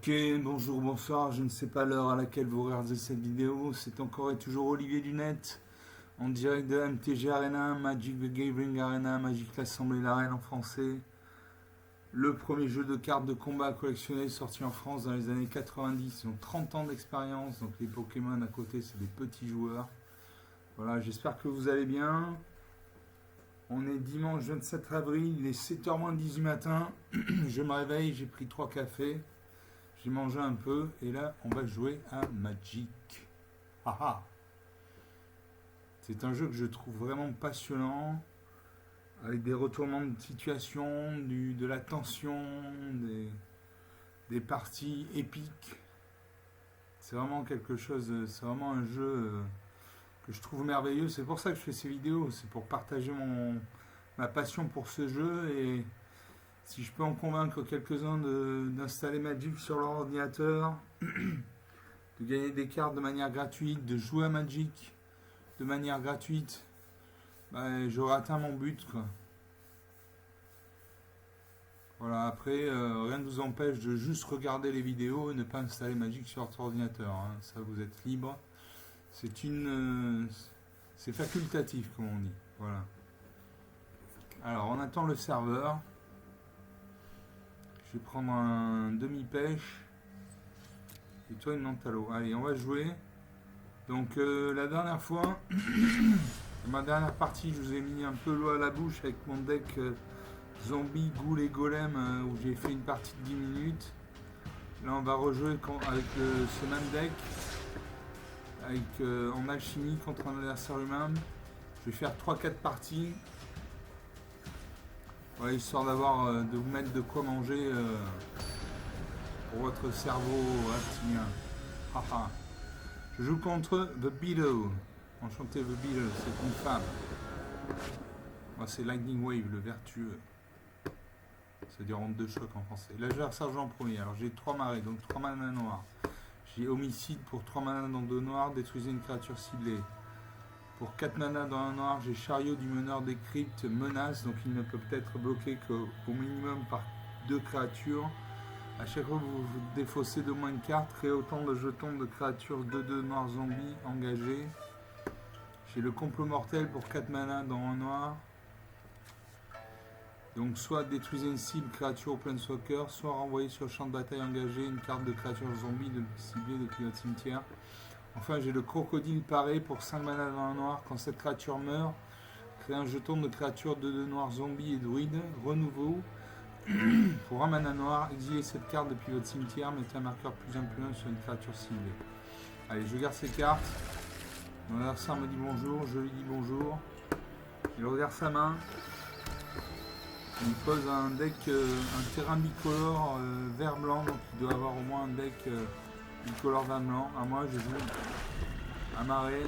Ok, bonjour, bonsoir, je ne sais pas l'heure à laquelle vous regardez cette vidéo, c'est encore et toujours Olivier Dunette, en direct de MTG Arena, Magic the Gathering Arena, Magic l'Assemblée de la Reine en français. Le premier jeu de cartes de combat collectionnel sorti en France dans les années 90, ils ont 30 ans d'expérience, donc les Pokémon à côté c'est des petits joueurs. Voilà, j'espère que vous allez bien. On est dimanche 27 avril, il est 7h moins 18 matin, je me réveille, j'ai pris 3 cafés. J'ai mangé un peu et là on va jouer à Magic. Haha. C'est un jeu que je trouve vraiment passionnant, avec des retournements de situation, de la tension, des parties épiques. C'est vraiment quelque chose, c'est vraiment un jeu que je trouve merveilleux. C'est pour ça que je fais ces vidéos, c'est pour partager ma passion pour ce jeu et si je peux en convaincre quelques-uns d'installer Magic sur leur ordinateur, de gagner des cartes de manière gratuite, de jouer à Magic de manière gratuite, bah, j'aurai atteint mon but, quoi. Voilà, après, rien ne vous empêche de juste regarder les vidéos et ne pas installer Magic sur votre ordinateur. Hein. Ça, vous êtes libre. C'est facultatif, comme on dit. Voilà. Alors, on attend le serveur. Je vais prendre un demi-pêche. Et toi une Nantalo. Allez, on va jouer. Donc la dernière fois, ma dernière partie, je vous ai mis un peu l'eau à la bouche avec mon deck zombie, ghoul et golem où j'ai fait une partie de 10 minutes. Là on va rejouer avec ce même deck. En alchimie contre un adversaire humain. Je vais faire 3-4 parties. Ouais, histoire de vous mettre de quoi manger pour votre cerveau reptilien. Haha. Je joue contre The Beetle. Enchanté The Beetle, c'est une femme. Moi c'est Lightning Wave, le vertueux. C'est dire onde de choc en français. Là j'ai sergent en premier. Alors j'ai 3 marées, donc 3 manas noirs. J'ai homicide pour 3 manas dans 2 noirs, détruisez une créature ciblée. Pour 4 manas dans un noir, j'ai chariot du meneur des cryptes menace, donc il ne peut être bloqué qu'au minimum par 2 créatures. A chaque fois que vous défaussez d'au moins une carte, créez autant de jetons de créatures 2-2 noirs zombies engagés. J'ai le complot mortel pour 4 manas dans un noir. Donc soit détruisez une cible créature au planeswalker, soit renvoyez sur le champ de bataille engagé une carte de créature zombie ciblée depuis votre cimetière. Enfin, j'ai le crocodile paré pour 5 manas dans un noir. Quand cette créature meurt, créez un jeton de créature 2-2 noirs zombies et druides. Renouveau. Pour un mana noir, exilez cette carte depuis votre cimetière. Mettez un marqueur +1/+1 sur une créature ciblée. Allez, je garde ces cartes. Mon adversaire me dit bonjour. Je lui dis bonjour. Il regarde sa main. Il pose un deck, un terrain bicolore vert-blanc. Donc il doit avoir au moins un deck bicolore vert-blanc. À moi, je joue un marais.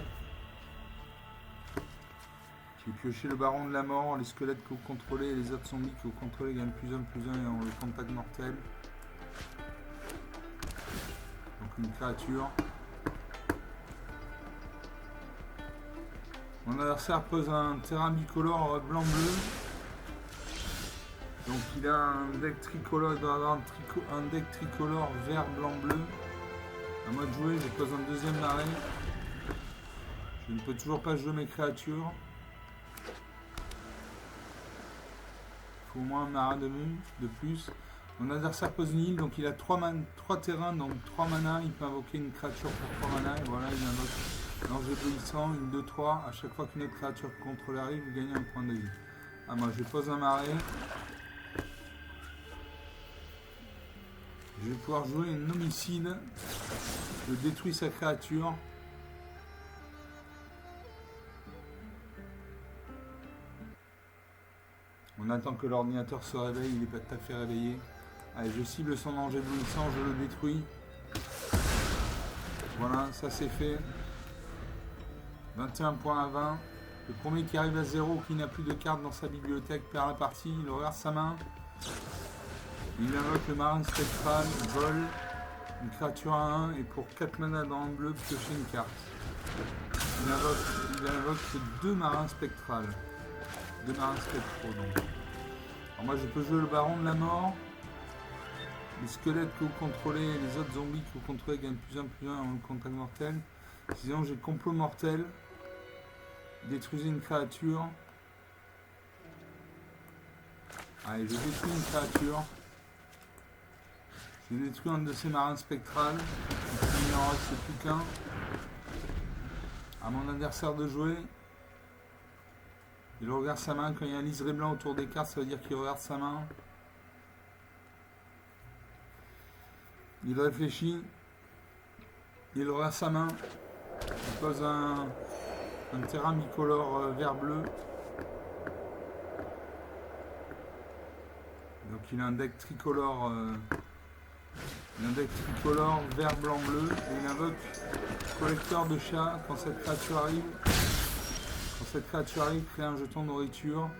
J'ai pioché le baron de la mort, les squelettes que vous contrôlez et les autres zombies que vous contrôlez gagnent +1/+1 et ont le contact mortel. Donc une créature. Mon adversaire pose un terrain bicolore blanc-bleu. Donc il a un deck tricolore, il doit avoir un deck tricolore vert-blanc-bleu. À moi de jouer, je pose un deuxième marais. Je ne peux toujours pas jouer mes créatures. Au moins un marin de plus. Mon adversaire pose une île, donc il a 3 terrains, donc 3 manas. Il peut invoquer une créature pour 3 manas. Et voilà, il invoque l'ange éblouissant, une 2-3. À chaque fois qu'une autre créature contrôle arrive, vous gagnez un point de vie. Ah, moi je pose un marais. Je vais pouvoir jouer un homicide. Je détruis sa créature. On attend que l'ordinateur se réveille, il n'est pas tout à fait réveillé. Allez, je cible son ange éblouissant, je le détruis. Voilà, ça c'est fait. 21 points à 20. Le premier qui arrive à 0, qui n'a plus de cartes dans sa bibliothèque, perd la partie. Il regarde sa main. Il invoque le marin spectral, vol, une créature à 1, et pour 4 manas dans le bleu, piocher une carte. Il invoque 2 marins spectrales. 2 marins spectraux donc. Alors moi je peux jouer le baron de la mort. Les squelettes que vous contrôlez et les autres zombies que vous contrôlez gagnent plus 1 en contact mortel. Sinon j'ai complot mortel. Détruisez une créature. Allez, je détruis une créature. J'ai détruit un de ces marins spectrales. Il n'en reste plus qu'un. À mon adversaire de jouer. Il regarde sa main. Quand il y a un liseré blanc autour des cartes, ça veut dire qu'il regarde sa main. Il réfléchit. Il regarde sa main. Il pose un terrain bicolore vert-bleu. Donc il a un deck tricolore. Il a un deck tricolore vert, blanc, bleu. Et il invoque collecteur de chats. Quand cette créature arrive, créez un jeton de nourriture.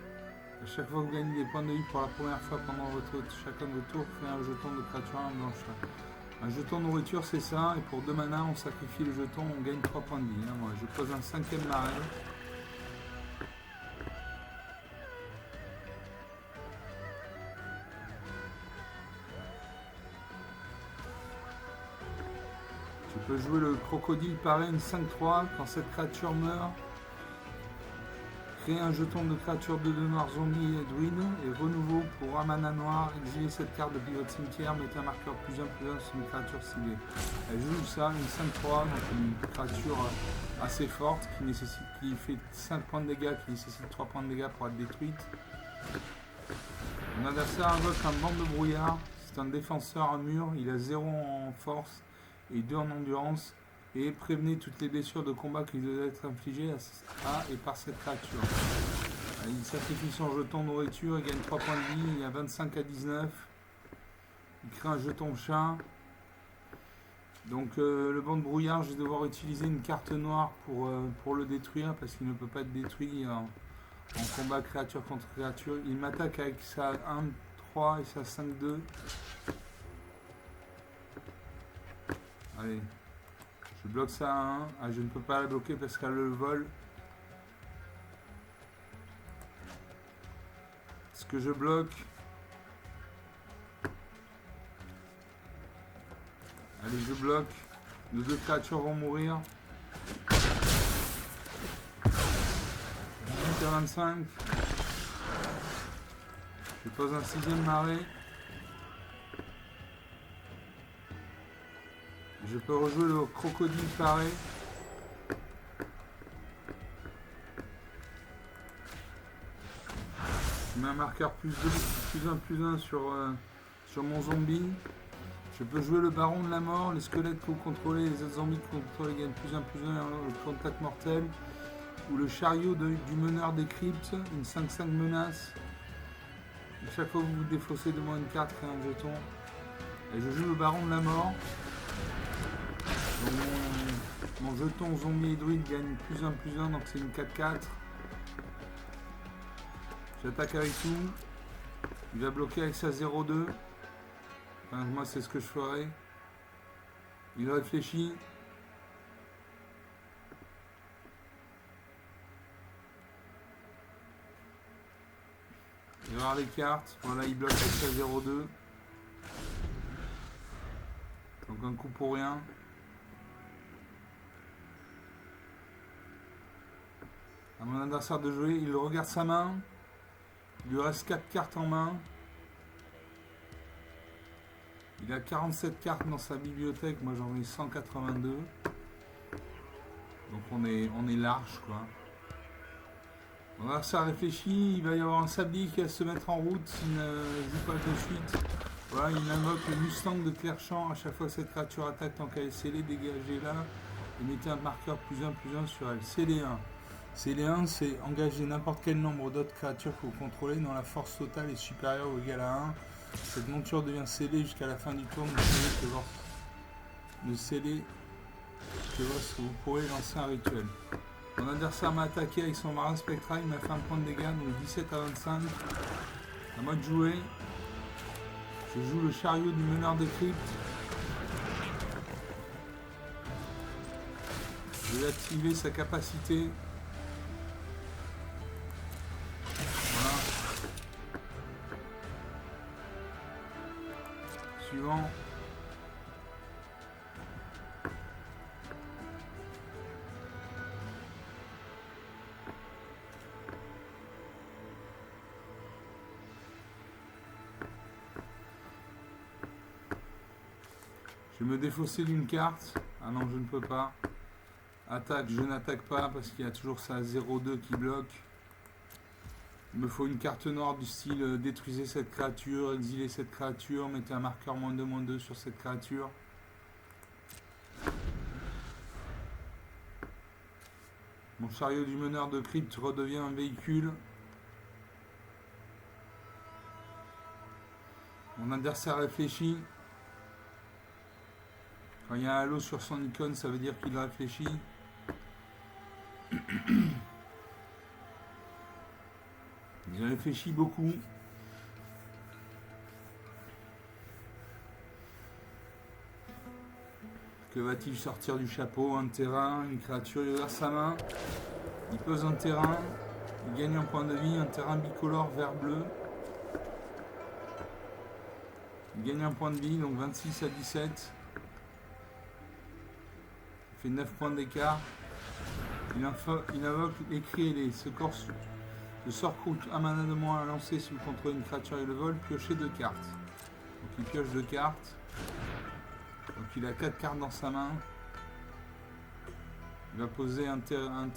À chaque fois que vous gagnez des points de vie pour la première fois pendant chacun de vos tours, créez un jeton de créature en blanche. Un jeton de nourriture, c'est ça. Et pour 2 mana, on sacrifie le jeton, on gagne 3 points de vie. Hein. Moi, je pose un 5e marais. Je peux jouer le crocodile pareil, une 5-3. Quand cette créature meurt, créez un jeton de créature de 2 noirs zombie et druide. Et renouveau pour un mana noir. Exilez cette carte depuis votre cimetière. Mettez un marqueur +1/+1 sur une créature ciblée. Elle joue ça, une 5-3. Donc une créature assez forte qui fait 5 points de dégâts, qui nécessite 3 points de dégâts pour être détruite. Mon adversaire invoque un banc de brouillard. C'est un défenseur à mur. Il a 0 en force et 2 en endurance. Et prévenez toutes les blessures de combat qui doivent être infligées à et par cette créature. Il sacrifie son jeton de nourriture, il gagne 3 points de vie, il a 25 à 19. Il crée un jeton chat. Donc le banc de brouillard, je vais devoir utiliser une carte noire pour le détruire parce qu'il ne peut pas être détruit en combat créature contre créature. Il m'attaque avec sa 1-3 et sa 5-2. Allez. Je bloque ça à 1. Ah, je ne peux pas la bloquer parce qu'elle le vole. Ce que je bloque. Allez, je bloque. Nos 2 créatures vont mourir. 18 à 25. Je pose un 6e marais. Je peux rejouer le crocodile pareil. Je mets un marqueur +1/+1 sur mon zombie. Je peux jouer le baron de la mort, les squelettes que vous contrôlez, les autres zombies que vous contrôlez gagnent +1/+1 au contact mortel. Ou le chariot du meneur des cryptes, une 5-5 menace. À chaque fois que vous défaussez de moins une carte, créez un jeton. Et je joue le baron de la mort. Donc mon jeton zombie et druide gagne +1/+1, donc c'est une 4-4. J'attaque avec tout. Il va bloquer avec sa 0-2. Enfin, moi c'est ce que je ferai. Il réfléchit. Il va voir les cartes. Voilà, il bloque avec sa 0-2. Donc un coup pour rien. À mon adversaire de jouer, il regarde sa main. Il lui reste 4 cartes en main. Il a 47 cartes dans sa bibliothèque. Moi j'en ai 182. Donc on est large quoi. Mon adversaire réfléchit. Il va y avoir un sablier qui va se mettre en route s'il ne joue pas de suite. Voilà, il invoque le Mustang de Clairchamp. À chaque fois que cette créature attaque, tant qu'elle est scellée, dégagez-la. Et mettez un marqueur +1/+1 sur elle. Scellez 1. Scellé 1, c'est engager n'importe quel nombre d'autres créatures que vous contrôlez dont la force totale est supérieure ou égale à 1. Cette monture devient scellée jusqu'à la fin du tour. Vous pourrez lancer un rituel. Mon adversaire m'a attaqué avec son marin spectral, il m'a fait un point de dégâts, donc 17 à 25. À moi de jouer. Je joue le chariot du meneur des cryptes. Je vais activer sa capacité. Suivant. Je vais me défausser d'une carte. Ah non, je ne peux pas. Attaque, je n'attaque pas parce qu'il y a toujours ça 0,2 qui bloque. Il me faut une carte noire du style détruisez cette créature, exilez cette créature, mettez un marqueur -2/-2 sur cette créature. Mon chariot du meneur de crypte redevient un véhicule. Mon adversaire réfléchit. Quand il y a un halo sur son icône, ça veut dire qu'il réfléchit. Il réfléchit beaucoup. Que va-t-il sortir du chapeau? Un terrain, une créature, il ouvre sa main. Il pose un terrain. Il gagne un point de vie, un terrain bicolore vert-bleu. Il gagne un point de vie, donc 26 à 17. Il fait 9 points d'écart. Il invoque l'écrit ailé. Le sort coûte un mana de moins à lancer si vous contrôlez une créature et le vol. Piochez 2 cartes. Donc il pioche 2 cartes. Donc il a 4 cartes dans sa main. Il va poser un terrain.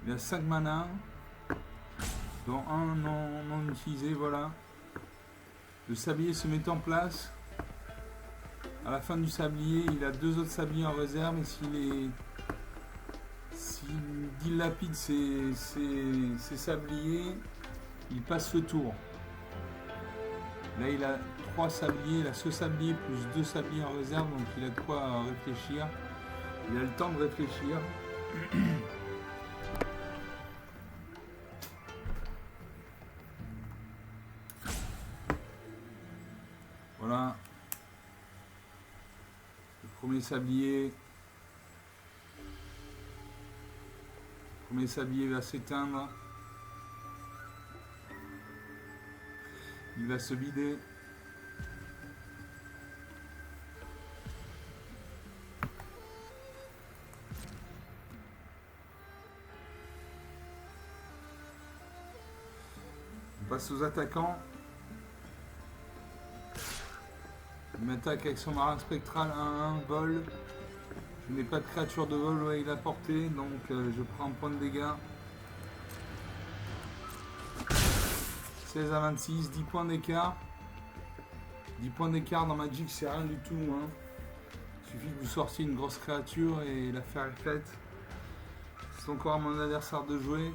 Il a 5 mana. Dont un non utilisé, voilà. Le sablier se met en place. À la fin du sablier, il a 2 autres sabliers en réserve. Et s'il dilapide ses sabliers, il passe le tour. Là, il a 3 sabliers, il a ce sablier plus 2 sabliers en réserve, donc il a de quoi réfléchir. Il a le temps de réfléchir. Voilà. Le premier sablier. Le premier sablier va s'éteindre. Il va se vider. On passe aux attaquants. Il m'attaque avec son marin spectral 1-1, vol. Je n'ai pas de créature de vol à il a portée, donc je prends un point de dégâts. 16 à 26, 10 points d'écart. 10 points d'écart dans Magic, c'est rien du tout. Hein. Il suffit que vous sortiez une grosse créature et l'affaire est faite. C'est encore à mon adversaire de jouer.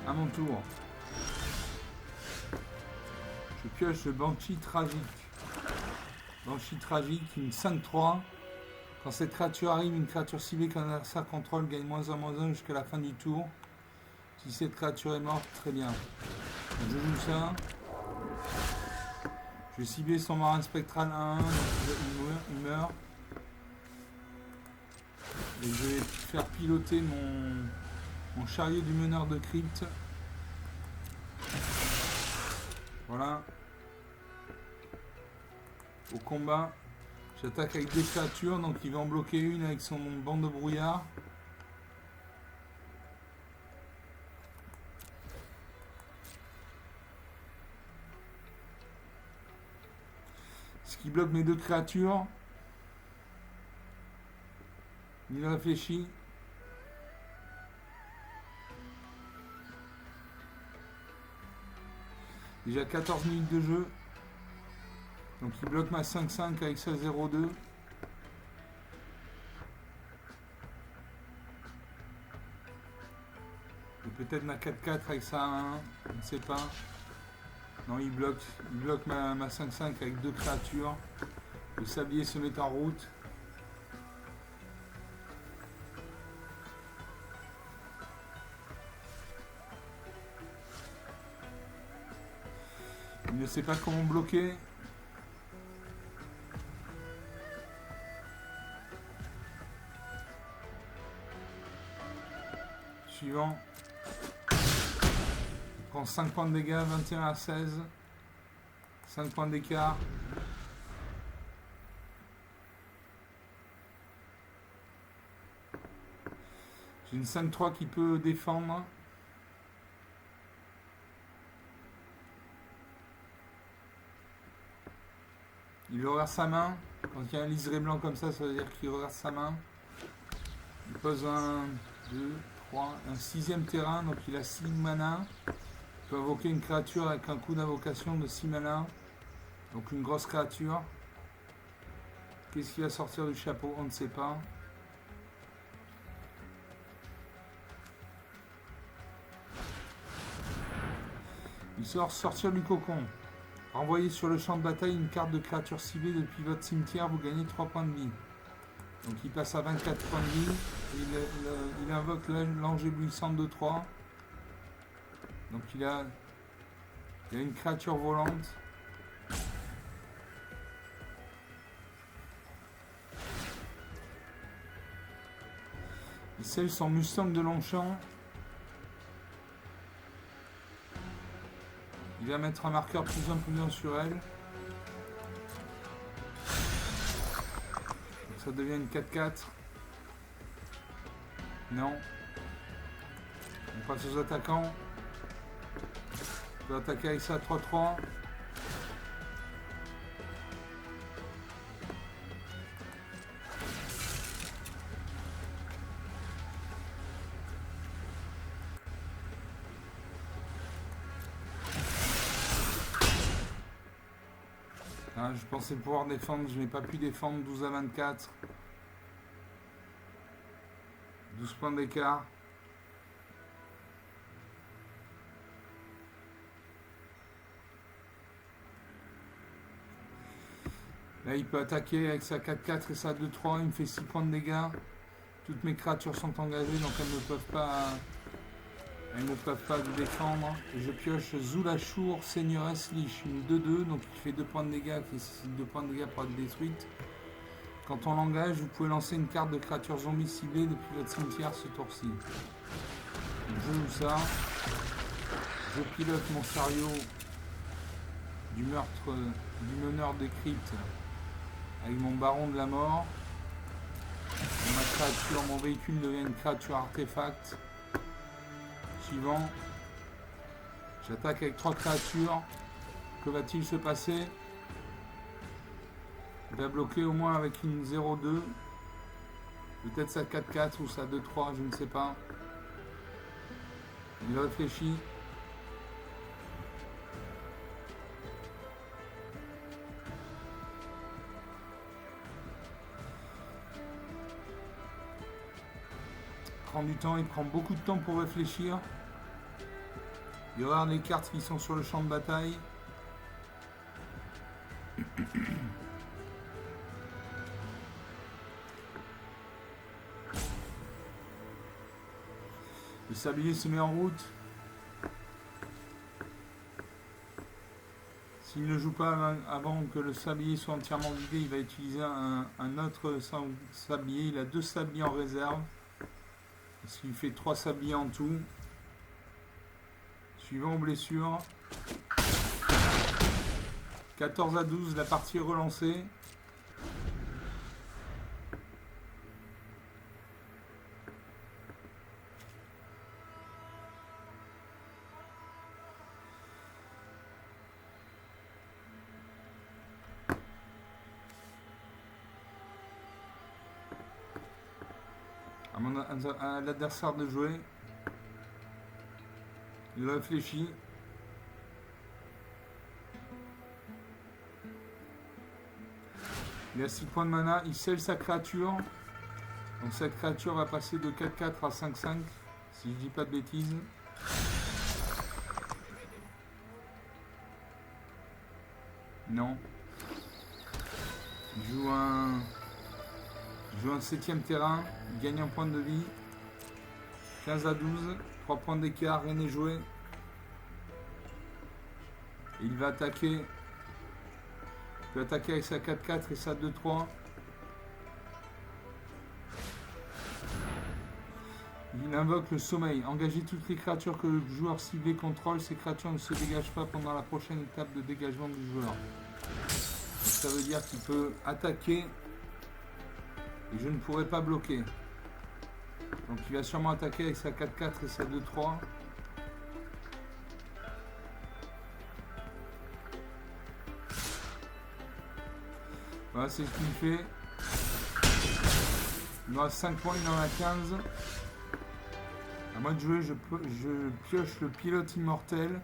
À mon tour. Je pioche le Banshee tragique. Banshee tragique, une 5-3. Quand cette créature arrive, une créature ciblée qu'un adversaire contrôle gagne -1/-1 jusqu'à la fin du tour. Si cette créature est morte, très bien. Donc je joue ça. Je vais cibler son marin spectral 1-1, donc il meurt. Et je vais faire piloter mon chariot du meneur de crypte. Voilà. Au combat, j'attaque avec des créatures, donc il va en bloquer une avec son banc de brouillard. Ce qui bloque mes 2 créatures. Il réfléchit. Déjà 14 minutes de jeu. Donc il bloque ma 5-5 avec sa 0-2. Et peut-être ma 4-4 avec sa 1-1. Je ne sais pas. Non, il bloque ma 5-5 avec 2 créatures. Le sablier se met en route. Il ne sait pas comment bloquer. suivant. Il prend 5 points de dégâts, 21 à 16. 5 points d'écart. J'ai une 5-3 qui peut défendre. Il regarde sa main. Quand il y a un liseré blanc comme ça veut dire qu'il regarde sa main. Il pose un, 2, 3, un 6e terrain, donc il a 6 mana. Il peut invoquer une créature avec un coup d'invocation de 6 mana. Donc une grosse créature. Qu'est-ce qui va sortir du chapeau? On ne sait pas. Il sort sortir du cocon. Renvoyez sur le champ de bataille une carte de créature ciblée depuis votre cimetière, vous gagnez 3 points de vie. Donc il passe à 24 points de vie. Il invoque l'ange éblouissante de 3. Donc il a une créature volante. Il scelle son Mustang de Longchamp. Il va mettre un marqueur plus imposant sur elle. Donc ça devient une 4-4. Non. On passe aux attaquants. On peut attaquer avec ça 3-3. Je pensais pouvoir défendre, je n'ai pas pu défendre. 12 à 24. 12 points d'écart. Là, il peut attaquer avec sa 4-4 et sa 2-3. Il me fait 6 points de dégâts. Toutes mes créatures sont engagées, donc elles ne peuvent pas vous défendre. Et je pioche Zulashur, Seigneuress Lich, une 2-2, donc il fait 2 points de dégâts, qui nécessite 2 points de dégâts pour être détruite. Quand on l'engage, vous pouvez lancer une carte de créature zombie ciblée depuis votre cimetière ce tour-ci. Je joue ça. Je pilote mon chariot du meurtre du meneur des cryptes avec mon baron de la mort. Ma créature, mon véhicule devient une créature artefact. Suivant. J'attaque avec 3 créatures. Que va-t-il se passer? Il va bloquer au moins avec une 0-2. Peut-être sa 4-4 ou sa 2-3, je ne sais pas. Il réfléchit. Il prend du temps, il prend beaucoup de temps pour réfléchir. Il regarde les cartes qui sont sur le champ de bataille. Le sablier se met en route. S'il ne joue pas avant que le sablier soit entièrement vidé, il va utiliser un autre sablier. Il a 2 sabliers en réserve. Ce qui fait 3 sabliers en tout. Suivant aux blessures. 14 à 12, la partie est relancée. À l'adversaire de jouer. Il réfléchit. Il a 6 points de mana. Il scelle sa créature. Donc cette créature va passer de 4-4 à 5-5. Si je dis pas de bêtises. Non. Il joue un 7ème terrain. Il gagne un point de vie. 15 à 12. 3 points d'écart. Rien n'est joué. Et il va attaquer. Il peut attaquer avec sa 4-4 et sa 2-3. Il invoque le sommeil. Engagez toutes les créatures que le joueur ciblé contrôle. Ces créatures ne se dégagent pas pendant la prochaine étape de dégagement du joueur. Donc ça veut dire qu'il peut attaquer et je ne pourrai pas bloquer. Donc il va sûrement attaquer avec sa 4-4 et sa 2-3. Voilà, c'est ce qu'il fait. Il en a 5 points, il en a 15. À moi de jouer, je pioche le pilote immortel.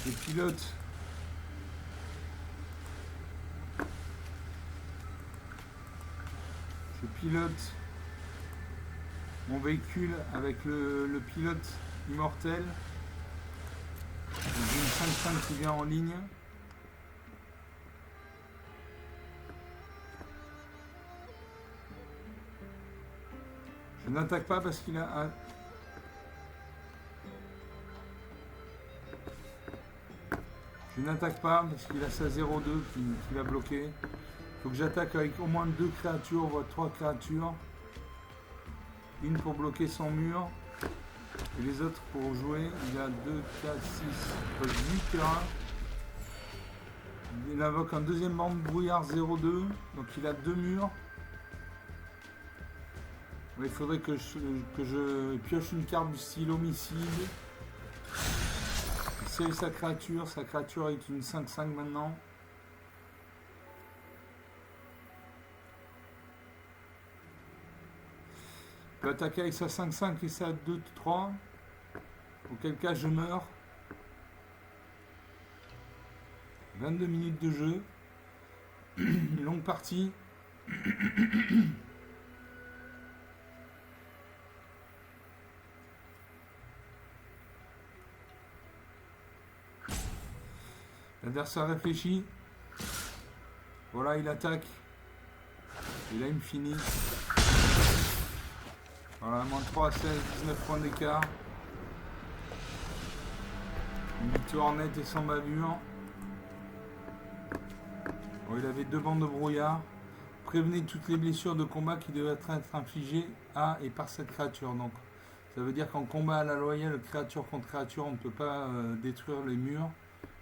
Je pilote. Je pilote mon véhicule avec le pilote immortel. J'ai une 5-5 qui vient en ligne. Je n'attaque pas parce qu'il a un... Je n'attaque pas parce qu'il a sa 0-2 qui va bloquer. Il faut que j'attaque avec au moins 2 créatures, voire 3 créatures. Une pour bloquer son mur. Et les autres pour jouer. Il a 2, 4, 6, 8 terrains. Il invoque un deuxième banc de brouillard 0-2. Donc il a 2 murs. Il faudrait que je pioche une carte du style homicide. Il save sa créature est une 5-5 maintenant. Il peut attaquer avec sa 5-5 et sa 2-3. Auquel cas je meurs. 22 minutes de jeu. Une longue partie. L'adversaire réfléchit. Voilà, il attaque. Et là, il me finit. Voilà, moins 3 à 16, 19 points d'écart. Une victoire nette et sans bavure. Bon, il avait 2 bandes de brouillard. Prévenez toutes les blessures de combat qui devraient être infligées à et par cette créature. Donc, ça veut dire qu'en combat à la loyale, créature contre créature, on ne peut pas détruire les murs.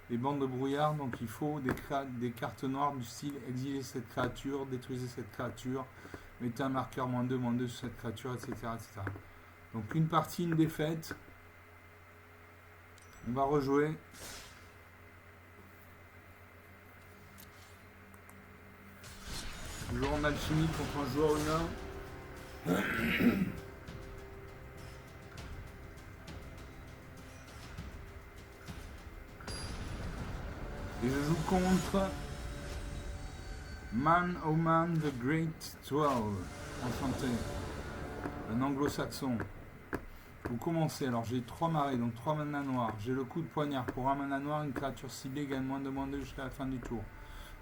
Les bandes de brouillard, donc il faut des cartes noires du style exiler cette créature, détruisez cette créature, mettez un marqueur -2 sur cette créature, etc., etc. Donc une partie, une défaite. On va rejouer. Toujours en alchimie contre un joueur humain. Et je joue contre Man Oh Man the Great 12. Enchanté. Un anglo-saxon. Vous commencez. Alors j'ai 3 marées, donc 3 mana noirs. J'ai le coup de poignard. Pour un mana noir, une créature ciblée gagne -2 jusqu'à la fin du tour.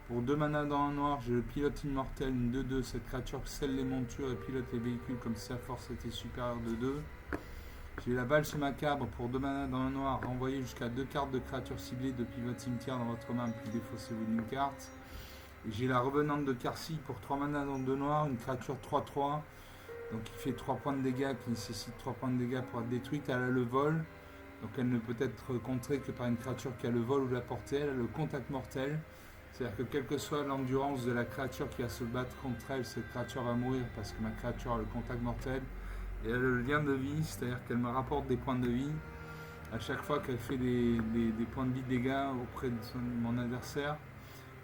Pour 2 mana dans un noir, j'ai le pilote immortel, une 2-2. Cette créature scelle les montures et pilote les véhicules comme si sa force était supérieure de 2. J'ai la valse macabre pour 2 mana dans un noir. Renvoyez jusqu'à 2 cartes de créatures ciblées depuis votre cimetière dans votre main, puis défaussez-vous d'une carte. Et j'ai la revenante de Karsi pour 3 mana dans 2 noirs, une créature 3-3. Donc il fait 3 points de dégâts, qui nécessite 3 points de dégâts pour être détruite. Elle a le vol, donc elle ne peut être contrée que par une créature qui a le vol ou la portée. Elle a le contact mortel. C'est-à-dire que quelle que soit l'endurance de la créature qui va se battre contre elle, cette créature va mourir parce que ma créature a le contact mortel. Et elle a le lien de vie, c'est-à-dire qu'elle me rapporte des points de vie à chaque fois qu'elle fait des points de vie de dégâts auprès de mon adversaire.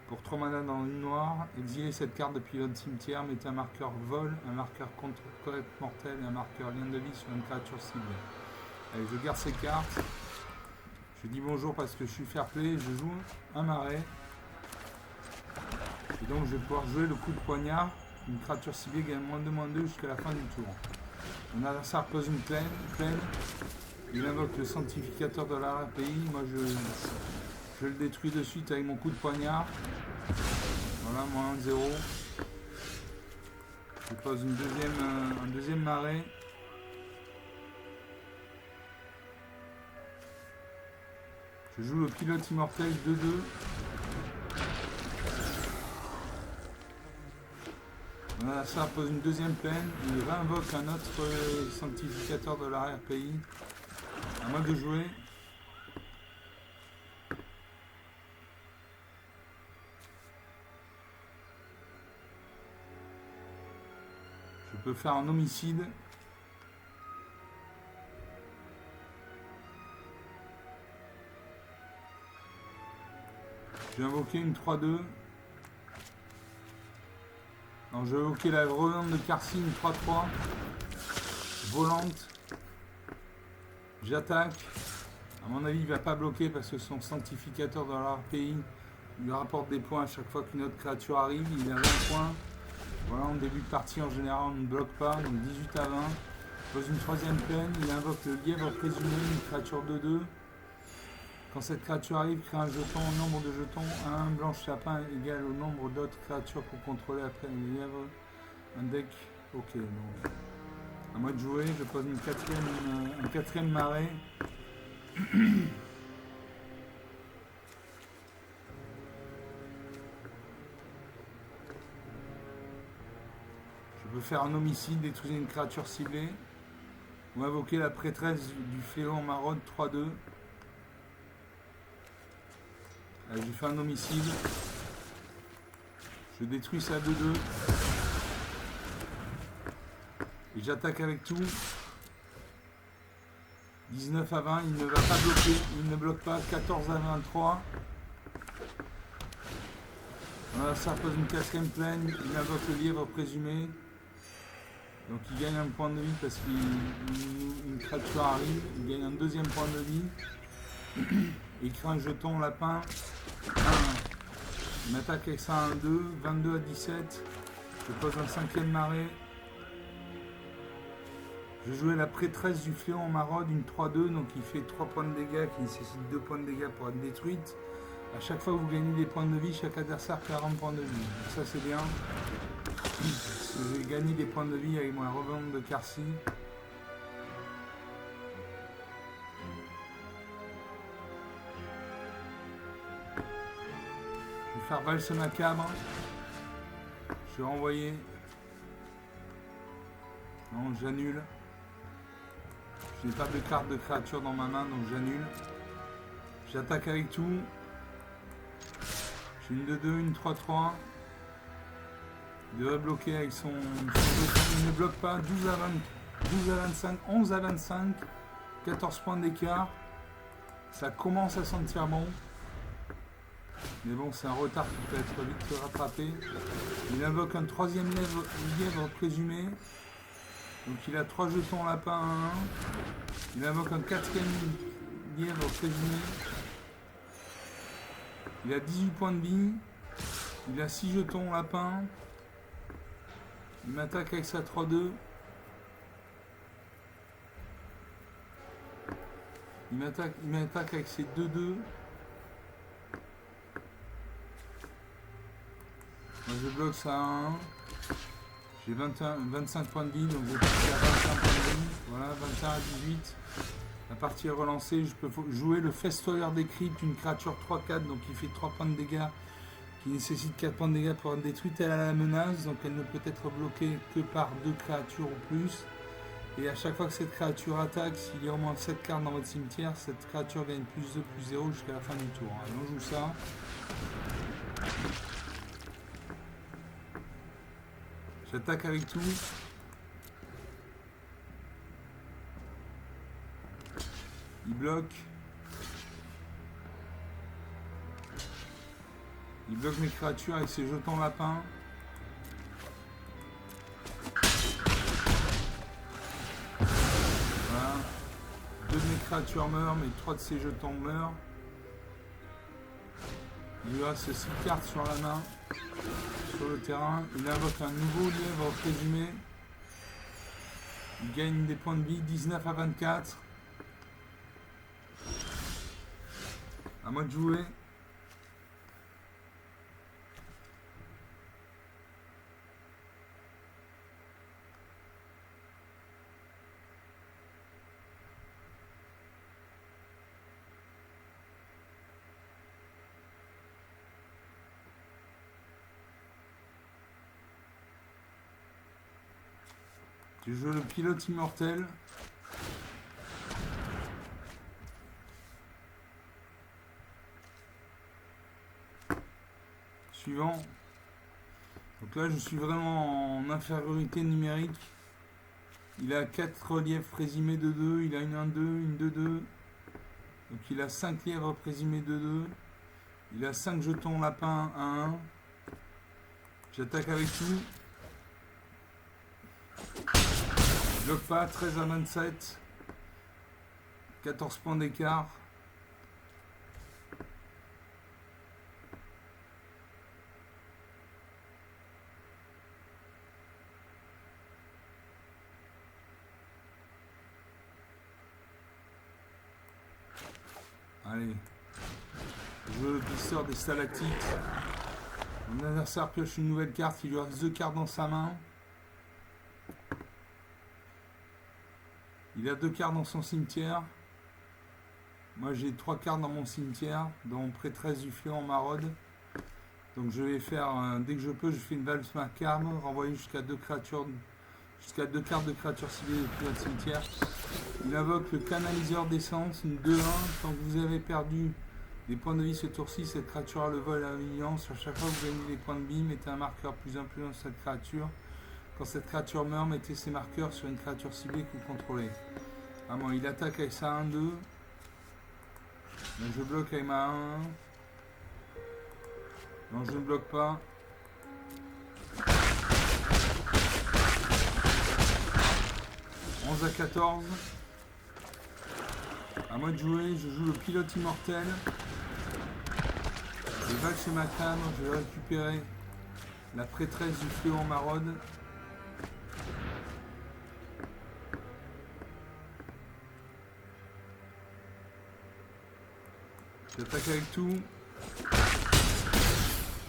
Pour 3 mana dans une noire, exilez cette carte depuis votre cimetière, mettez un marqueur vol, un marqueur contre mortel et un marqueur lien de vie sur une créature ciblée. Allez, je garde ces cartes. Je dis bonjour parce que je suis fair play, je joue un marais. Et donc je vais pouvoir jouer le coup de poignard. Une créature ciblée gagne -2 jusqu'à la fin du tour. Mon adversaire pose une plaine. Il invoque le sanctificateur de la RPI. Moi je le détruis de suite avec mon coup de poignard. Voilà, -0. Je pose un deuxième marais. Je joue le pilote immortel 2-2. Voilà, ça pose une deuxième plaine. Il réinvoque un autre sanctificateur de l'arrière-pays. À moi de jouer. Je peux faire un homicide. Je vais invoquer une 3-2. Alors je vais invoquer la revenante de Karsi, une 3-3. Volante. J'attaque. À mon avis, il ne va pas bloquer parce que son sanctificateur dans leur pays lui rapporte des points à chaque fois qu'une autre créature arrive. Il a 20 points. Voilà, en début de partie, en général, on ne bloque pas. Donc 18 à 20. Il pose une troisième plaine. Il invoque le lièvre présumé, une créature 2-2. Quand cette créature arrive, crée un jeton au nombre de jetons. Un blanche lapin égal au nombre d'autres créatures pour contrôler après le lièvre. Un deck. Ok, donc. À moi de jouer, je pose un quatrième marais. Je peux faire un homicide, détruire une créature ciblée. Ou invoquer la prêtresse du fléau en maraude 3-2. J'ai fait un homicide. Je détruis ça 2-2. Et j'attaque avec tout. 19 à 20, il ne va pas bloquer. Il ne bloque pas. 14 à 23. Voilà, ça repose une quatrième plaine. Il invoque le lièvre présumé. Donc il gagne un point de vie parce qu'une créature arrive. Il gagne un deuxième point de vie. Il crée un jeton lapin. Il m'attaque avec ça à 1-2. 22 à 17. Je pose un cinquième marais. Je vais jouer la prêtresse du fléau en maraude, une 3-2. Donc il fait 3 points de dégâts qui nécessitent 2 points de dégâts pour être détruite. A chaque fois que vous gagnez des points de vie, chaque adversaire perd 40 points de vie. Donc ça c'est bien. J'ai gagné des points de vie avec ma revenante de Karsi. Je vais faire valse macabre. Je vais renvoyer. Non, j'annule. Je n'ai pas de carte de créature dans ma main, donc j'annule. J'attaque avec tout. J'ai une 2-2, une 3-3. Il devrait bloquer avec son... Il ne bloque pas. 12 à 25, 11 à 25. 14 points d'écart. Ça commence à sentir bon. Mais bon, c'est un retard qui peut être vite rattrapé. Il invoque un troisième lièvre présumé. Donc il a 3 jetons lapin à 1. Il invoque un quatrième lièvre présumé. Il a 18 points de vie. Il a 6 jetons lapin. Il m'attaque avec sa 3-2. Il m'attaque avec ses 2-2. Moi je bloque ça à 1. J'ai 25 points de vie, donc je vais passer à 21 points de vie. Voilà, 21 à 18. La partie est relancée. Je peux jouer le Festoyeur des Cryptes, une créature 3-4, donc il fait 3 points de dégâts, qui nécessite 4 points de dégâts pour être détruite. Elle a la menace, donc elle ne peut être bloquée que par 2 créatures ou plus. Et à chaque fois que cette créature attaque, s'il y a au moins 7 cartes dans votre cimetière, cette créature gagne plus 2, plus 0 jusqu'à la fin du tour. Allez, on joue ça. J'attaque avec tout. Il bloque. Il bloque mes créatures avec ses jetons lapins. Voilà. 2 de mes créatures meurent, mais 3 de ses jetons meurent. Il lui reste 6 cartes sur la main. Sur le terrain. Il invoque un nouveau lièvre présumé. Il gagne des points de vie. 19 à 24. À moi de jouer. Je joue le pilote immortel. Suivant. Donc là, je suis vraiment en infériorité numérique. Il a 4 reliefs présumés de 2. Il a une 1-2, une 2-2. Donc il a 5 lièvres présumés de 2. Il a 5 jetons lapin 1-1. J'attaque avec tout. Je bloque pas, 13 à 27. 14 points d'écart. Allez. Je veux le glisseur des stalactites. Mon adversaire pioche une nouvelle carte. Il lui reste 2 cartes dans sa main. Il a 2 cartes dans son cimetière. Moi j'ai 3 cartes dans mon cimetière, dont prêtresse du fléau en maraude. Donc je vais faire, dès que je peux, je fais une valse macabre, renvoyer jusqu'à 2 créatures, jusqu'à 2 cartes de créatures ciblées depuis votre cimetière. Il invoque le canaliseur d'essence, une 2-1. Tant que vous avez perdu des points de vie ce tour-ci, cette créature a le vol à l'alliance. À chaque fois que vous gagnez des points de vie, mettez un marqueur plus 1 plus 1 sur cette créature. Quand cette créature meurt, mettez ces marqueurs sur une créature ciblée que vous contrôlez. Ah bon, il attaque avec sa 1-2. Mais je bloque avec ma 1-1. Non, je ne bloque pas. « 11 à 14. À moi de jouer, je joue le pilote immortel. Je vais chez ma canne, je vais récupérer la prêtresse du fléau en maraude. J'attaque avec tout.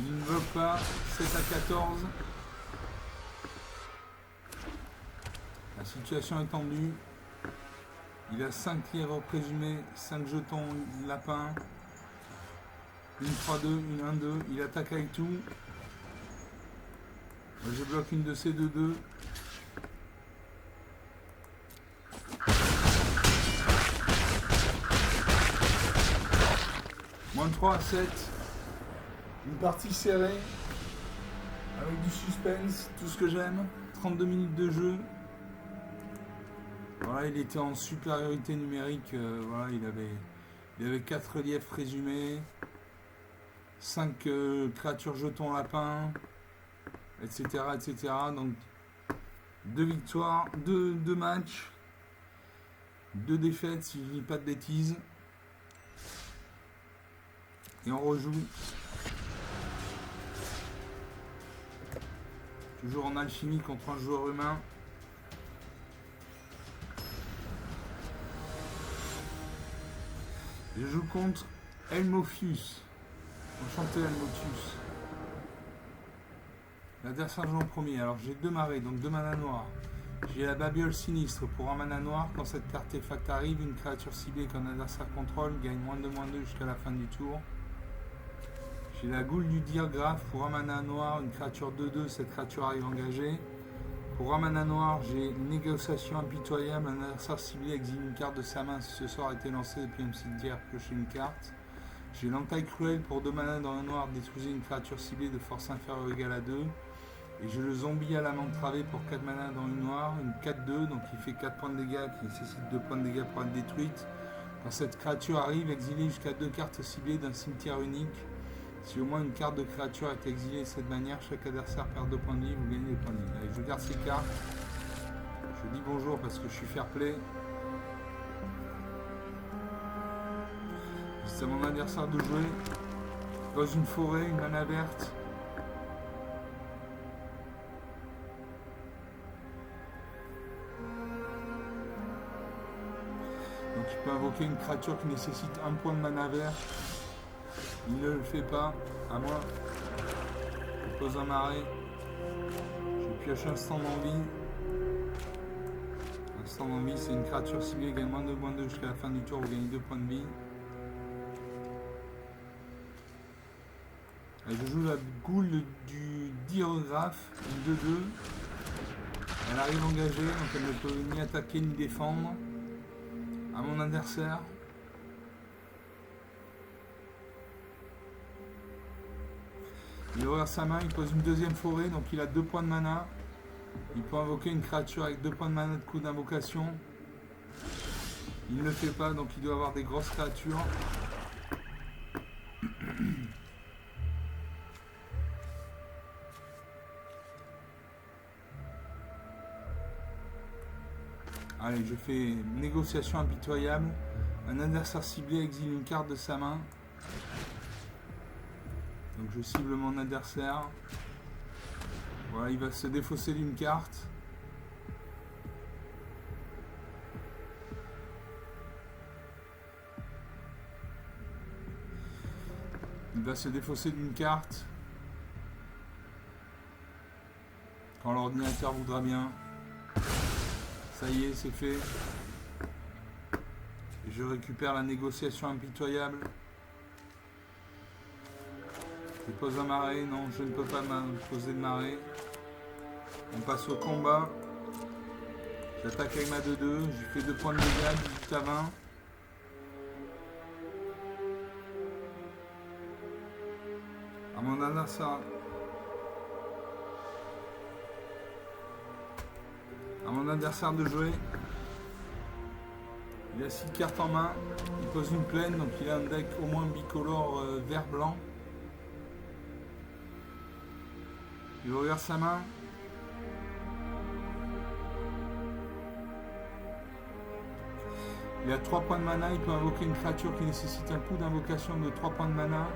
Il ne bloque pas. 7 à 14. La situation est tendue. Il a 5 lièvres présumés, 5 jetons lapin. Une 3-2, une 1-2. Il attaque avec tout. Je bloque une de ces 2-2. Moins 3 à 7. Une partie serrée. Avec du suspense, tout ce que j'aime. 32 minutes de jeu. Voilà, il était en supériorité numérique. Voilà, il avait 4 reliefs présumés. 5 créatures jetons lapins. Etc. etc. Donc 2 victoires, 2 matchs. 2 défaites si je dis pas de bêtises. Et on rejoue. Toujours en alchimie contre un joueur humain. Je joue contre Helmophius. Enchanté Helmophius. L'adversaire joue en premier. Alors j'ai 2 marées, donc 2 mana noirs. J'ai la babiole sinistre. Pour un mana noir, quand cette artefact arrive, une créature ciblée qu'un adversaire contrôle gagne -2/-2 jusqu'à la fin du tour. J'ai la goule du diagraphe. Pour un mana noir, une créature 2/2, cette créature arrive engagée. Pour un mana noir, j'ai négociation impitoyable. Un adversaire ciblé exile une carte de sa main si ce sort a été lancé depuis un cimetière, piocher une carte. J'ai l'entaille cruelle. Pour 2 mana dans un noir, détruisez une créature ciblée de force inférieure ou égale à 2. Et j'ai le zombie à l'amant travé pour 4 mana dans une noire, une 4-2, donc il fait 4 points de dégâts qui nécessite 2 points de dégâts pour être détruite. Quand cette créature arrive, exilez jusqu'à 2 cartes ciblées d'un cimetière unique. Si au moins une carte de créature est exilée de cette manière, chaque adversaire perd 2 points de vie, vous gagnez des points de vie. Allez, je garde ces cartes. Je dis bonjour parce que je suis fair play. C'est à mon adversaire de jouer. Dans une forêt, une mana verte. Donc il peut invoquer une créature qui nécessite 1 point de mana vert. Il ne le fait pas, à moi. Je pose un marais. Je pioche un stand d'envie. Un stand d'envie, c'est une créature ciblée, gagne -2/-2 jusqu'à la fin du tour, vous gagnez 2 points de vie. Et je joue la goule du diagraphe, une 2-2. Elle arrive engagée, donc elle ne peut ni attaquer ni défendre à mon adversaire. Il ouvre sa main, il pose une deuxième forêt, donc il a 2 points de mana. Il peut invoquer une créature avec 2 points de mana de coup d'invocation. Il ne le fait pas, donc il doit avoir des grosses créatures. Allez, je fais négociation impitoyable. Un adversaire ciblé exile une carte de sa main. Donc je cible mon adversaire. Voilà, il va se défausser d'une carte. Il va se défausser d'une carte. Quand l'ordinateur voudra bien. Ça y est, c'est fait. Et je récupère la négociation impitoyable. Je pose un marais. Non, je ne peux pas poser de marais. On passe au combat. J'attaque avec ma 2-2. Je fais 2 points de dégâts, 18 à 20. À mon adversaire. À mon adversaire de jouer. Il a 6 cartes en main. Il pose une plaine, donc il a un deck au moins bicolore vert-blanc. Il regarde sa main. Il a 3 points de mana. Il peut invoquer une créature qui nécessite un coup d'invocation de 3 points de mana.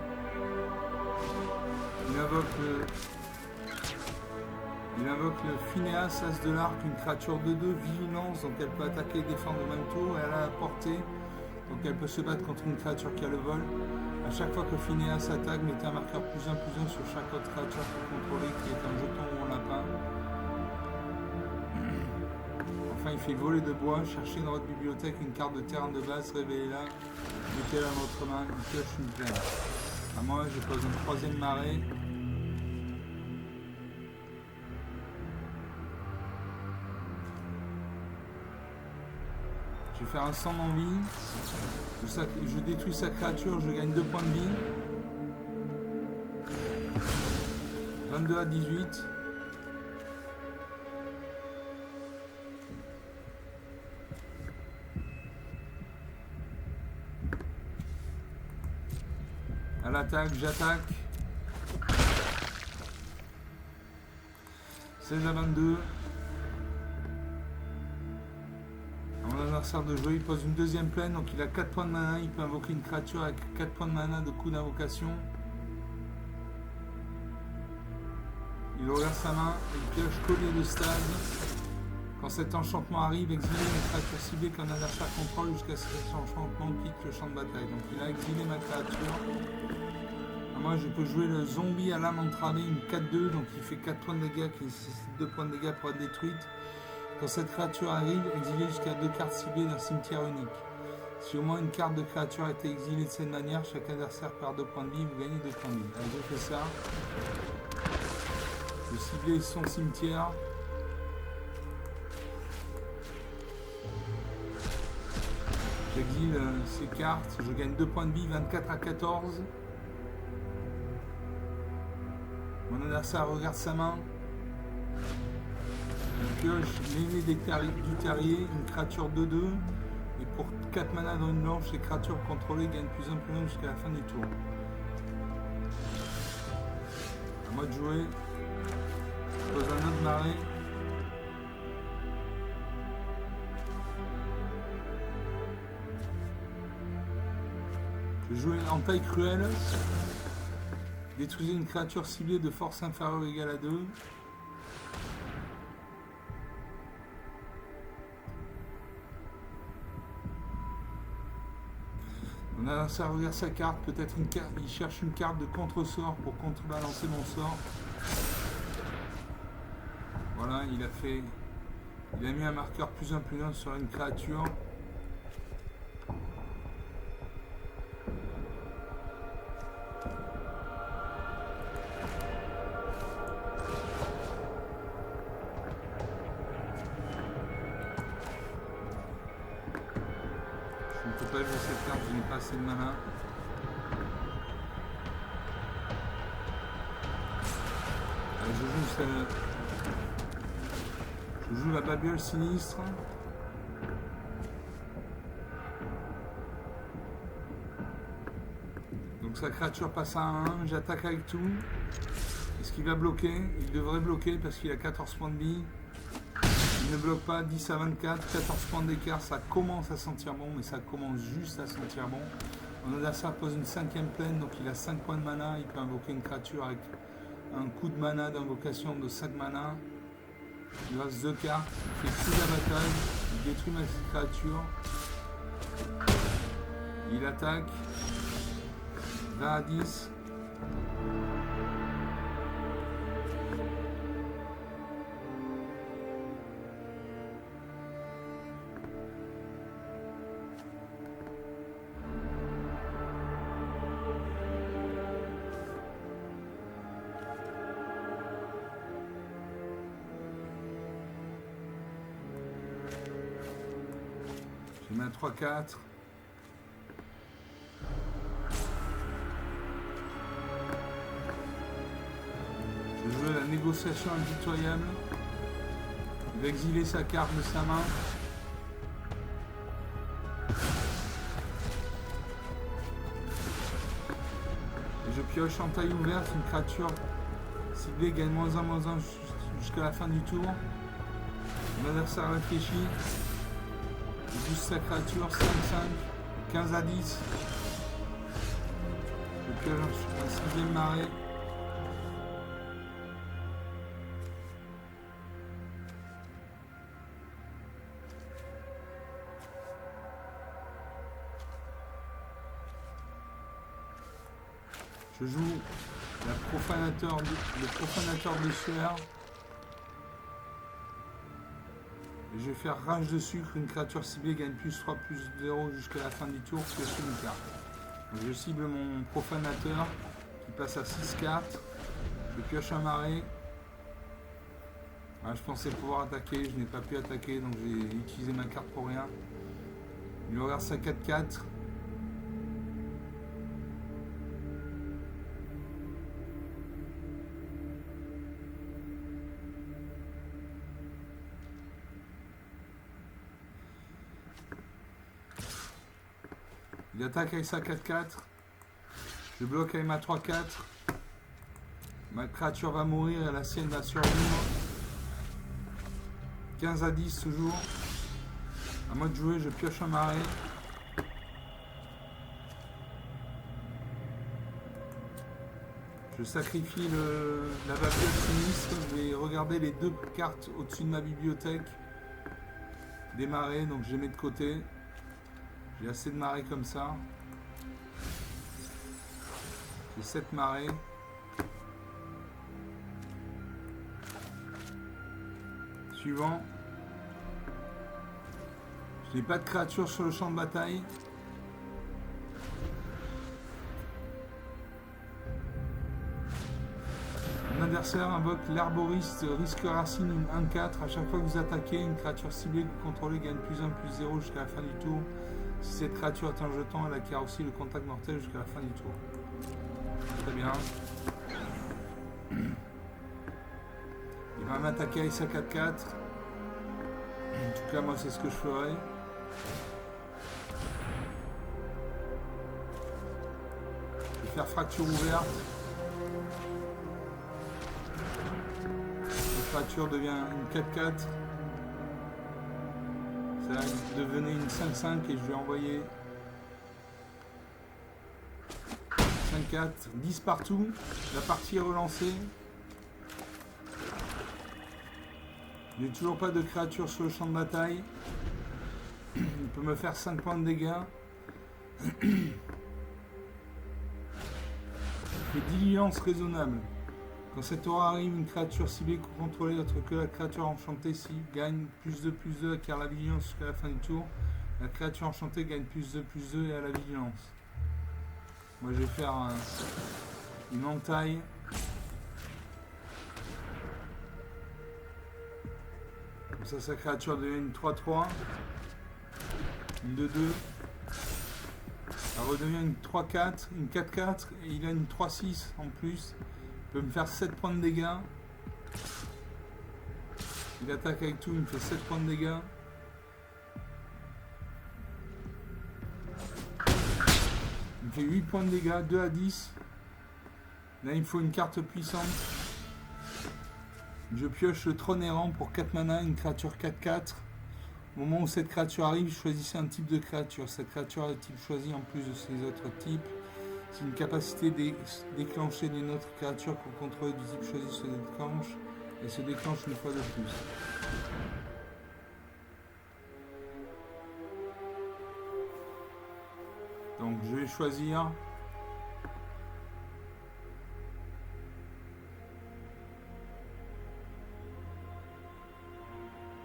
Il invoque le Phineas, As de l'arc, une créature de 2, vigilance, donc elle peut attaquer et défendre au même tour, et elle a la portée, donc elle peut se battre contre une créature qui a le vol. A chaque fois que Phineas attaque, mettez un marqueur +1/+1 sur chaque autre créature que vous contrôlez, qui est un jeton ou un lapin. Enfin, il fait voler de bois, cherchez dans votre bibliothèque une carte de terrain de base, révélez-la, mettez-la dans votre main, il pioche une plaine. À moi, je pose un 3e marais. Je vais faire un 100 d'envie. Je détruis sa créature, je gagne 2 points de vie. 22 à 18. À l'attaque, j'attaque. 16 à 22. Mon adversaire de jouer, il pose une 2e plaine, donc il a 4 points de mana, il peut invoquer une créature avec 4 points de mana de coup d'invocation. Il regarde sa main, il pioche collier de stade. Quand cet enchantement arrive, exilez une créature ciblée qu'un adversaire contrôle jusqu'à ce que cet enchantement quitte le champ de bataille. Donc il a exilé ma créature. Moi je peux jouer le zombie à l'âme entravée, une 4-2, donc il fait 4 points de dégâts qui nécessite 2 points de dégâts pour être détruite. Quand cette créature arrive, exilez jusqu'à 2 cartes ciblées d'un cimetière unique. Si au moins une carte de créature a été exilée de cette manière, chaque adversaire perd 2 points de vie, vous gagnez 2 points de vie. Allez, je fais ça. Je cible son cimetière. J'exile ces cartes, je gagne 2 points de vie, 24 à 14. Mon adversaire regarde sa main. Il pioche l'aîné du terrier, une créature 2-2. Et pour 4 mana dans une blanche, les créatures contrôlées gagnent +1/+1 jusqu'à la fin du tour. À moi de jouer. Je pose un autre marais. Je joue en taille cruelle. Détruisez une créature ciblée de force inférieure ou égale à 2. Mon adversaire regarde sa carte, peut-être une carte. Il cherche une carte de contre-sort pour contrebalancer mon sort. Voilà, il a mis un marqueur +1/+1 sur une créature. Après, je cette carte, je n'ai pas assez de mana. Je joue la babiole sinistre. Donc sa créature passe à 1, j'attaque avec tout. Est-ce qu'il va bloquer? Il devrait bloquer parce qu'il a 14 points de vie. Il ne bloque pas, 10 à 24, 14 points d'écart, ça commence à sentir bon, mais ça commence juste à sentir bon. Mon adversaire pose une 5ème plaine, donc il a 5 points de mana, il peut invoquer une créature avec un coup de mana d'invocation de 5 mana. Il reste 2 cartes, il fait 6 abattages, il détruit ma créature. Il attaque, 20 à 10. Je mets un 3-4. Je joue la négociation impitoyable. Il va exiler sa carte de sa main. Et je pioche en taille ouverte une créature ciblée gagne -1/-1 jusqu'à la fin du tour. Mon adversaire réfléchit. Il booste sa créature, 5-5, 15 à 10. Je pioche un 6ème marée. Je joue le profanateur blessure. Et je vais faire rage de sucre, une créature ciblée gagne +3/+0 jusqu'à la fin du tour, pioche une carte. Donc je cible mon profanateur qui passe à 6 cartes. Je pioche un marais. Je pensais pouvoir attaquer, je n'ai pas pu attaquer, donc j'ai utilisé ma carte pour rien. Il me reverse à 4-4. Il attaque avec sa 4-4. Je bloque avec ma 3-4. Ma créature va mourir et la sienne va survivre. 15 à 10 toujours. À moi de jouer, je pioche un marais. Je sacrifie la babiole sinistre. Je vais regarder les 2 cartes au-dessus de ma bibliothèque. Des marais, donc je les mets de côté. J'ai assez de marées comme ça. J'ai 7 marées. Suivant. Je n'ai pas de créature sur le champ de bataille. Mon adversaire invoque l'arboriste, risque racine une 1-4. À chaque fois que vous attaquez, une créature ciblée que vous contrôlez gagne +1/+0 jusqu'à la fin du tour. Si cette créature est un jeton, elle acquiert aussi le contact mortel jusqu'à la fin du tour. Très bien. Il va m'attaquer avec sa 4-4. En tout cas, moi, c'est ce que je ferai. Je vais faire fracture ouverte. La fracture devient une 4-4. Ça devenait une 5-5 et je vais envoyer 5-4, 10 partout. La partie est relancée. Il n'y a toujours pas de créature sur le champ de bataille. Il peut me faire 5 points de dégâts. Il fait diligence raisonnable. Quand cette aura arrive, une créature ciblée contrôlée autre que la créature enchantée gagne +2/+2, acquiert la vigilance jusqu'à la fin du tour. La créature enchantée gagne +2/+2 et à la vigilance. Moi je vais faire une entaille. Comme ça sa créature devient une 3-3. Une 2-2. redevient une 3-4, une 4-4 et il a une 3-6 en plus. Il peut me faire 7 points de dégâts. Il attaque avec tout, il me fait 7 points de dégâts. Il me fait 8 points de dégâts, 2 à 10. Là il me faut une carte puissante. Je pioche le trône errant pour 4 mana, une créature 4-4. Au moment où cette créature arrive, choisissez un type de créature. Cette créature est type choisi en plus de ses autres types. Si une capacité déclenchée d'une autre créature qu'on contrôle du type choisi se déclenche, elle se déclenche une fois de plus. Donc je vais choisir.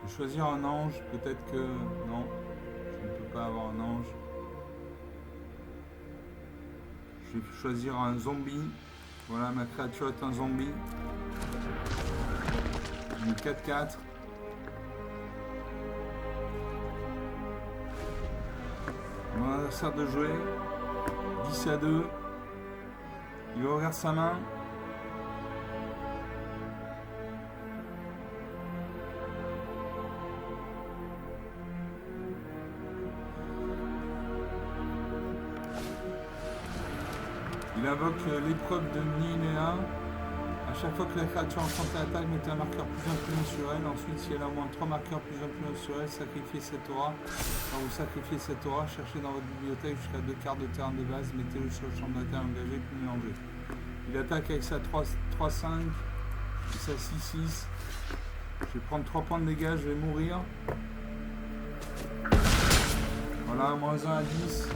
Je vais choisir un ange, peut-être que... Non, je ne peux pas avoir un ange. Je vais choisir un zombie. Voilà, ma créature est un zombie. Une 4-4. Mon adversaire de jouer. 10 à 2. Il regarde sa main. Il invoque l'épreuve de Ninéa. À chaque fois que la créature enchantée attaque, mettez un marqueur plus influent sur elle. Ensuite, si elle a au moins 3 marqueurs plus influents sur elle, sacrifiez cette aura. Quand vous sacrifiez cette aura, cherchez dans votre bibliothèque jusqu'à 2 cartes de terrain de base, mettez-le sur le champ de bataille engagé puis mélangez. Il attaque avec sa 3-5 et sa 6-6. Je vais prendre 3 points de dégâts, je vais mourir. Voilà, moins 1 à 10.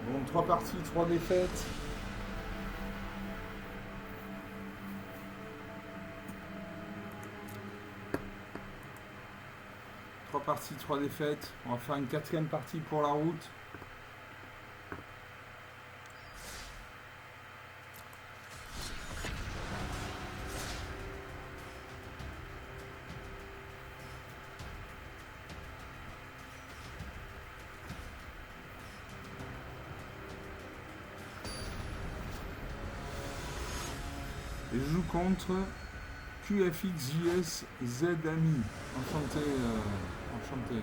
Bon, 3 parties, 3 défaites. Partie 3 défaites. On va faire une 4e partie pour la route. Et je joue contre QFXJS ZAMI. Enchanté. Enchanté.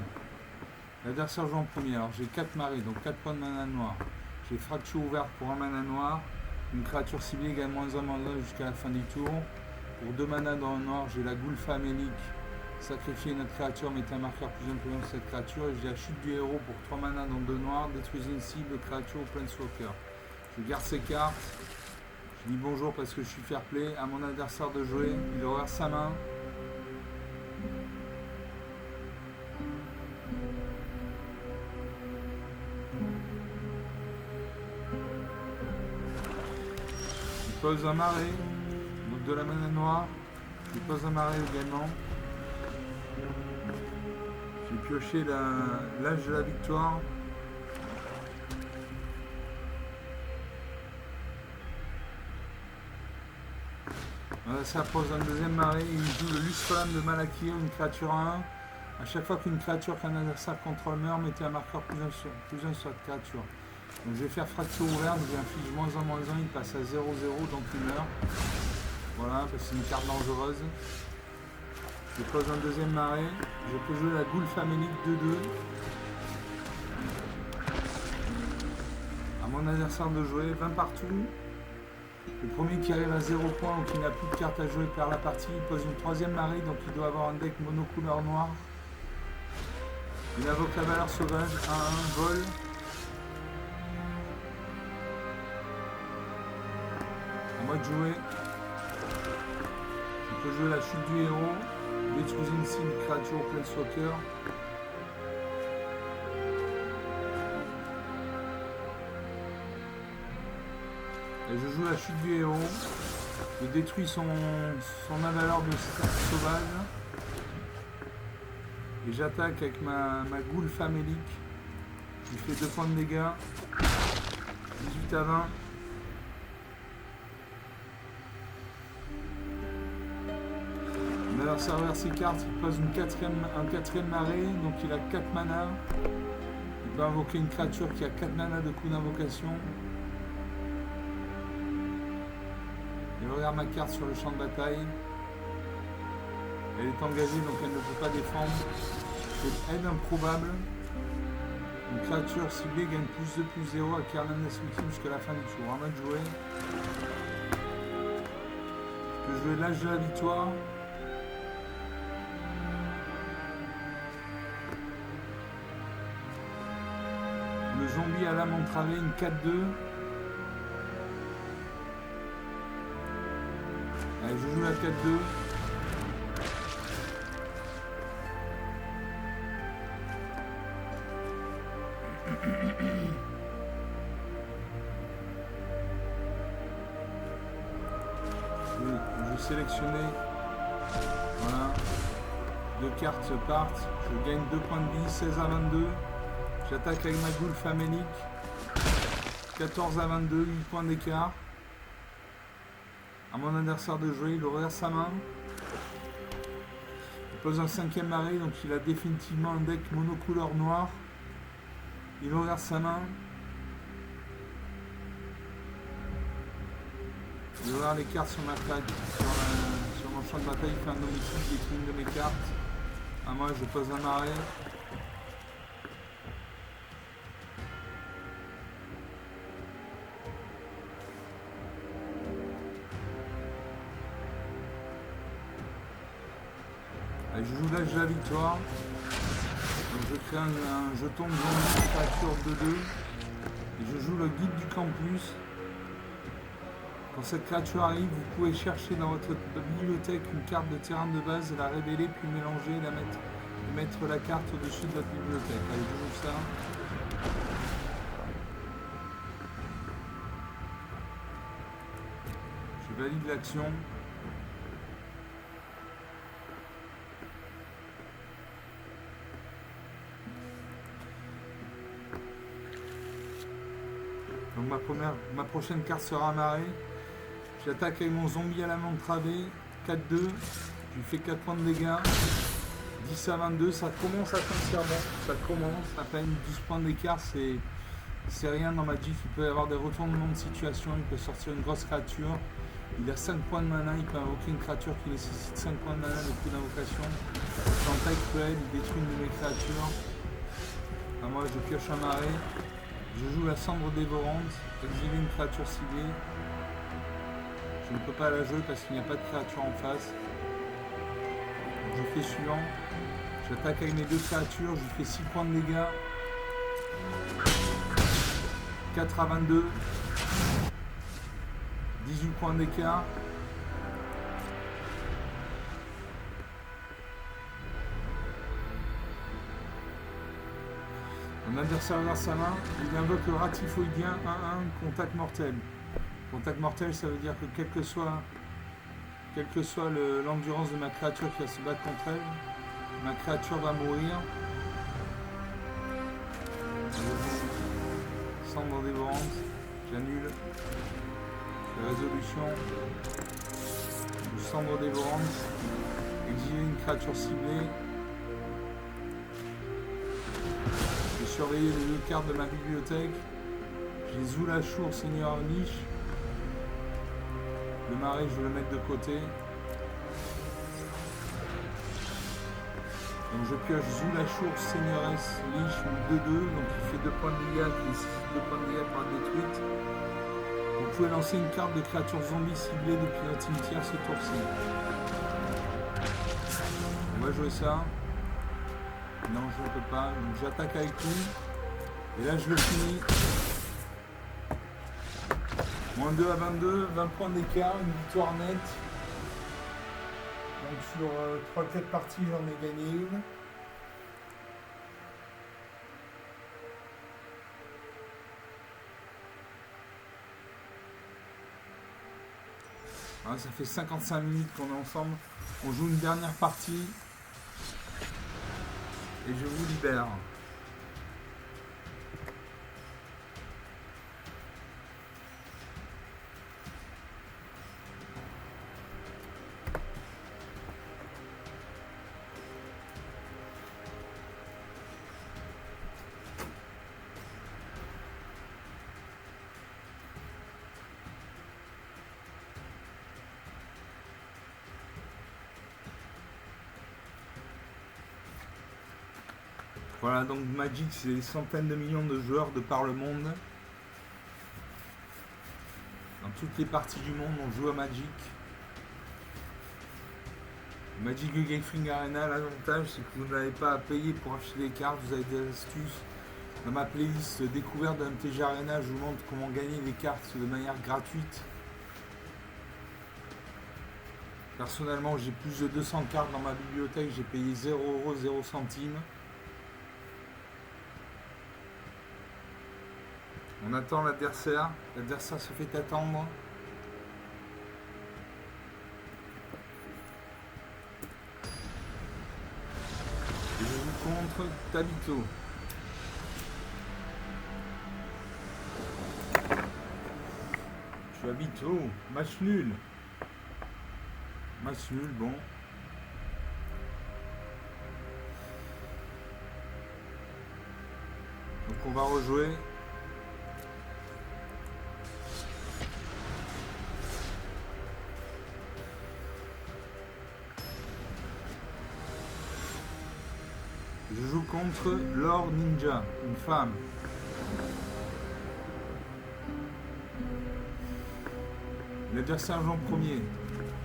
L'adversaire joue en premier. Alors j'ai 4 marées, donc 4 points de mana noir. J'ai fracture ouverte pour un mana noir. Une créature ciblée gagne -1/-1 jusqu'à la fin du tour. Pour 2 mana dans le noir, j'ai la goule famélique. Sacrifiez notre créature, mettez un marqueur plus influent sur cette créature. Et j'ai la chute du héros pour 3 mana dans 2 noirs. Détruisez une cible, créature ou planeswalker. Je garde ces cartes. Je dis bonjour parce que je suis fair play. À mon adversaire de jouer. Il regarde sa main. Je pose un marais, donc de la mana noire. Je pose un marais également. J'ai pioché l'âge de la victoire. Voilà, ça pose un deuxième marais. Il joue le Lustflamme de Malakir, une créature à 1. À chaque fois qu'une créature qu'un adversaire contrôle meurt, mettez un marqueur plus 1 sur cette créature. Donc je vais faire fracture ouverte, je lui inflige -1/-1, il passe à 0-0, donc il meurt. Voilà, parce que c'est une carte dangereuse. Je pose un deuxième marais, je peux jouer la goule famélique 2-2. À mon adversaire de jouer, 20 partout. Le premier qui arrive à 0 points ou qui n'a plus de carte à jouer perd la partie, il pose une 3e marée, donc il doit avoir un deck monocouleur noir. Il invoque la valeur sauvage, 1-1, vol. À moi de jouer. Je peux jouer la chute du héros, détruire une cible créature au planeswalker. Et je joue la chute du héros. Je détruis son avaleur de sauvage. Et j'attaque avec ma goule famélique. Je fais 2 points de dégâts. 18 à 20. Mon adversaire reverse ses cartes, il pose un quatrième marée, donc il a 4 mana. Il peux invoquer une créature qui a 4 mana de coup d'invocation. Et je regarde ma carte sur le champ de bataille. Elle est engagée donc elle ne peut pas défendre. C'est aide improbable. Une créature ciblée gagne +2/+0 à Carliness Ultime jusqu'à la fin du tour. En mode jouer. Je peux jouer l'âge de la victoire. Le zombie à l'âme entravée, une 4-2. Allez, je joue la 4-2. Je vais sélectionner. Voilà. 2 cartes se partent. Je gagne 2 points de vie, 16 à 22. J'attaque avec ma goule famélique. 14 à 22, 8 points d'écart. À mon adversaire de jouer, il regarde sa main. Il pose un 5e marée, donc il a définitivement un deck monocouleur noir. Il regarde sa main. Il regarde les cartes sur ma table. Sur mon champ de bataille, il fait un homicide, il détruit une de mes cartes. À moi, je pose un marée. Allez, je joue l'âge de la victoire. Donc je crée un jeton de zombie créature 2-2. Et je joue le guide du campus. Quand cette créature arrive, vous pouvez chercher dans votre bibliothèque une carte de terrain de base, la révéler, puis mélanger, et mettre la carte au-dessus de votre bibliothèque. Allez, je joue ça. Je valide l'action. Donc ma prochaine carte sera marée. J'attaque avec mon zombie à la main travée. 4-2. Je lui fais 4 points de dégâts. 10 à 22. Ça commence à sentir bon. Ça commence. À peine 12 points d'écart. C'est rien dans Magic. Il peut y avoir des retournements de situation. Il peut sortir une grosse créature. Il a 5 points de mana. Il peut invoquer une créature qui nécessite 5 points de mana de coup d'invocation. Sans taille cruelle. Il détruit une de mes créatures. À moi, je pioche un marais. Je joue la cendre dévorante. Exiler une créature ciblée. Je ne peux pas la jouer parce qu'il n'y a pas de créature en face. Donc je fais suivant. J'attaque avec mes 2 créatures. Je lui fais 6 points de dégâts. 4 à 22. 18 points d'écart. Mon adversaire vers sa main, il invoque le ratifoïdien 1-1, contact mortel. Contact mortel, ça veut dire que quelle que soit l'endurance de ma créature qui va se battre contre elle, ma créature va mourir. Cendre dévorante, j'annule. La résolution. Cendre dévorante. Exiler une créature ciblée. Je vais surveiller les 2 cartes de ma bibliothèque. J'ai Zulashur, Seigneur Niche. Le marais, je vais le mettre de côté. Donc je pioche Zulashur, Seigneuresse, Lich, 2-2. Donc il fait 2 points de dégâts, qui nécessite 2 points de dégâts par détruite. Vous pouvez lancer une carte de créature zombie ciblée depuis votre cimetière ce tour-ci. On va jouer ça. Non, je ne peux pas. Donc j'attaque avec tout. Et là, je le finis. Moins 2 à 22, 20 points d'écart, une victoire nette. Donc sur 3-4 parties, j'en ai gagné une. Voilà, ça fait 55 minutes qu'on est ensemble. On joue une dernière partie. Et je vous libère. Voilà, donc Magic, c'est des centaines de millions de joueurs de par le monde. Dans toutes les parties du monde, on joue à Magic. Magic the Gathering Arena, l'avantage, c'est que vous n'avez pas à payer pour acheter des cartes, vous avez des astuces. Dans ma playlist découverte de MTG Arena, je vous montre comment gagner des cartes de manière gratuite. Personnellement, j'ai plus de 200 cartes dans ma bibliothèque, j'ai payé 0€, 0 centimes. On attend l'adversaire se fait attendre. Et je vous contre Tabito. Je suis Tabito, match nul. Match nul, bon. Donc on va rejouer. Je joue contre Lord Ninja, une femme. L'adversaire joue en premier.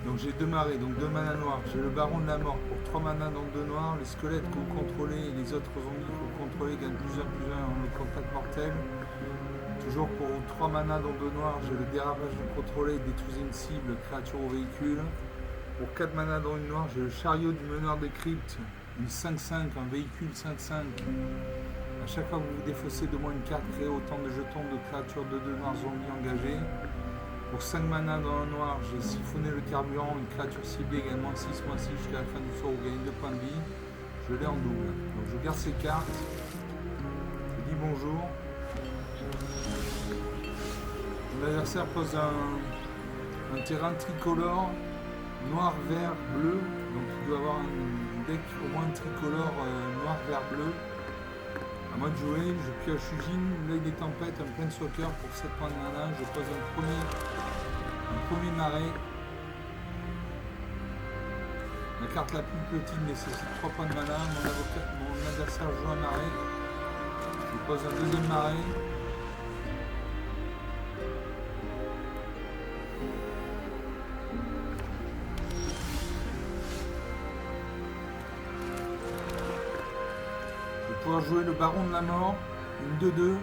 Donc j'ai 2 marées, donc 2 manas noirs. J'ai le baron de la mort pour 3 manas dans 2 noirs. Les squelettes que vous contrôlez et les autres zombies que vous contrôlez gagnent +1/+1 en le contact mortel. Toujours pour 3 manas dans 2 noirs, j'ai le dérapage de contrôler et détruisez une cible, créature ou véhicule. Pour 4 manas dans une noire, j'ai le chariot du meneur des cryptes. Une 5-5, un véhicule 5-5. A chaque fois que vous vous défaussez de moins une carte, créez autant de jetons de créatures de 2 noirs zombies engagés. Pour 5 manas dans un noir, j'ai siphonné le carburant, une créature ciblée également 6/6 jusqu'à la fin du tour, vous gagnez 2 points de vie. Je l'ai en double. Donc je garde ces cartes. Je dis bonjour. L'adversaire pose un terrain tricolore, noir, vert, bleu. Donc il doit avoir un deck au moins tricolore noir, vert, bleu. À moi de jouer, je pioche Ujin, l'œil des tempêtes, un planeswalker pour 7 points de mana. Je pose un premier marais. La carte la plus petite nécessite 3 points de mana. Mon adversaire joue un marais. Je pose un deuxième marais. Pouvoir jouer le baron de la mort, une 2-2.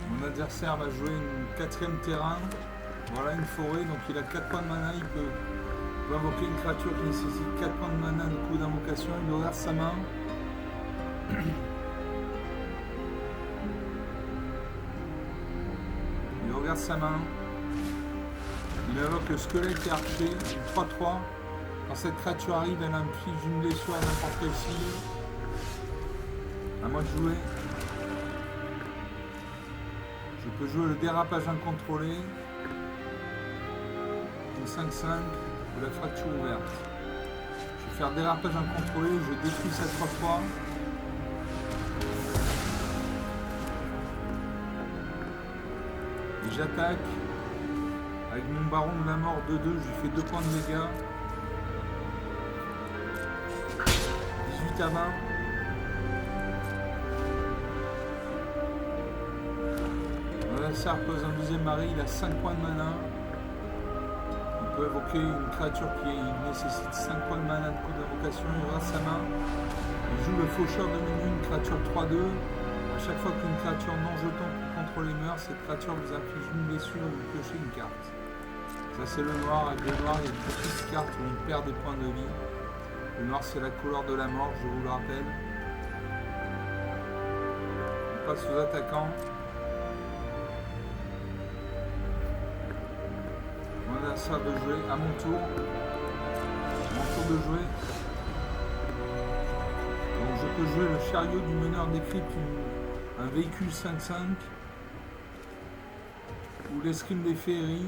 Mon adversaire va jouer une 4ème terrain. Voilà une forêt, donc il a 4 points de mana, il peut invoquer une créature qui nécessite 4 points de mana de coup d'invocation, il regarde sa main. Il regarde sa main. Il invoque le squelette et archer, 3-3. Quand cette créature arrive, elle inflige une blessure à n'importe quelle cible. À moi de jouer. Je peux jouer le dérapage incontrôlé. Une 5-5 ou la fracture ouverte. Je vais faire dérapage incontrôlé, je détruis cette 3-3. Et j'attaque. Avec mon baron de la mort 2-2, je lui fais 2 points de dégâts. 18 à 20. Mon adversaire pose un deuxième mari, il a 5 points de mana. Il peut évoquer une créature qui nécessite 5 points de mana de coup d'invocation, il regarde sa main. Il joue le faucheur de menu, une créature 3-2. A chaque fois qu'une créature non jeton contrôle les meurt, cette créature vous inflige une blessure ou vous piochez une carte. Ça c'est le noir, avec le noir il y a une petite carte où on perd des points de vie. Le noir c'est la couleur de la mort, je vous le rappelle. On passe aux attaquants. Mon adversaire de jouer à mon tour. Mon tour de jouer. Donc je peux jouer le chariot du meneur des cryptes, un véhicule 5-5. Ou l'escrime des féeries.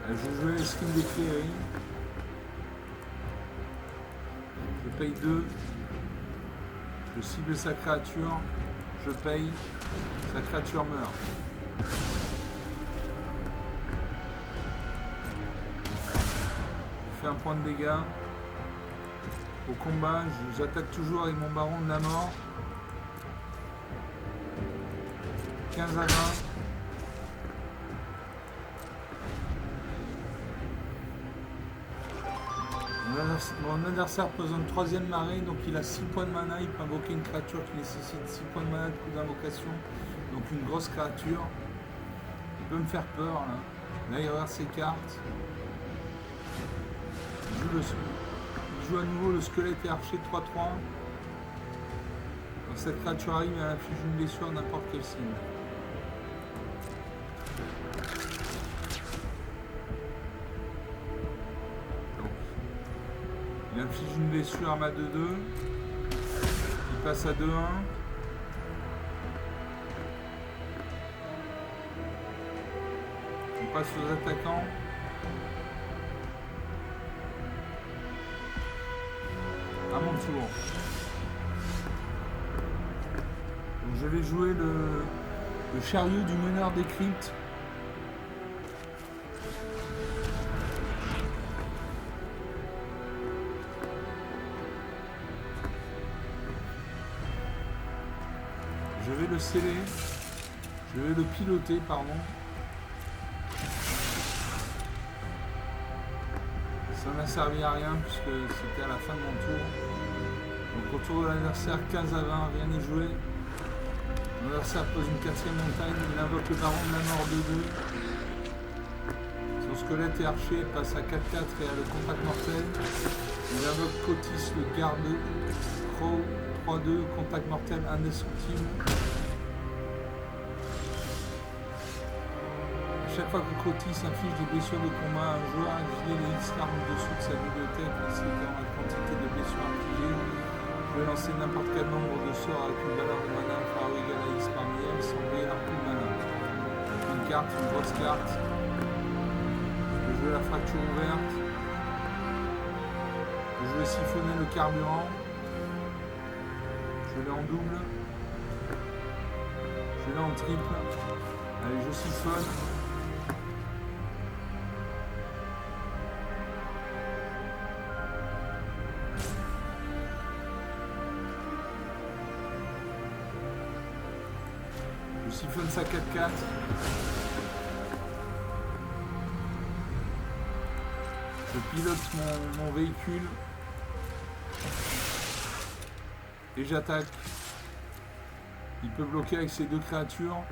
Je joue l'escrime des féeries. Je paye 2. Je cible sa créature. Je paye. Sa créature meurt. fait un point de dégâts. Au combat, j'attaque toujours avec mon baron de la mort. 15 à 20. Mon adversaire pose une troisième marée, donc il a 6 points de mana. Il peut invoquer une créature qui nécessite 6 points de mana de coup d'invocation. Donc une grosse créature. Il peut me faire peur là. Là il regarde ses cartes. Il joue à nouveau le squelette et archer 3-3. Quand cette créature arrive, elle inflige une blessure à n'importe quel signe. Donc, il inflige une blessure à ma 2-2. Il passe à 2-1. On passe aux attaquants. À mon tour. Donc je vais jouer le chariot du meneur des cryptes. Je vais le sceller. Je vais le piloter, pardon. Ça n'a servi à rien puisque c'était à la fin de mon tour. Donc au tour de l'adversaire, 15 à 20, rien n'est joué. L'adversaire pose une 4ème montagne, il invoque le baron de la mort 2-2. Son squelette et archer passe à 4-4 et a le contact mortel. Il invoque Cotis, le garde Crow 3-2, contact mortel indestructible. Chaque fois que Cotis inflige des blessures de combat à un joueur, exilez les X-Cards au-dessous de sa bibliothèque, ainsi que la quantité de blessures infligées. Vous pouvez lancer n'importe quel nombre de sorts avec une valeur de mana inférieure ou égale à X parmi elles, sans payer leur coup de mana. Une carte, une grosse carte. Je peux jouer la fracture ouverte. Je peux jouer siphonner le carburant. Je l'ai en double. Je l'ai en triple. Allez, je siphonne. Je siphonne sa 4-4. Je pilote mon véhicule. Et j'attaque. Il peut bloquer avec ses deux créatures.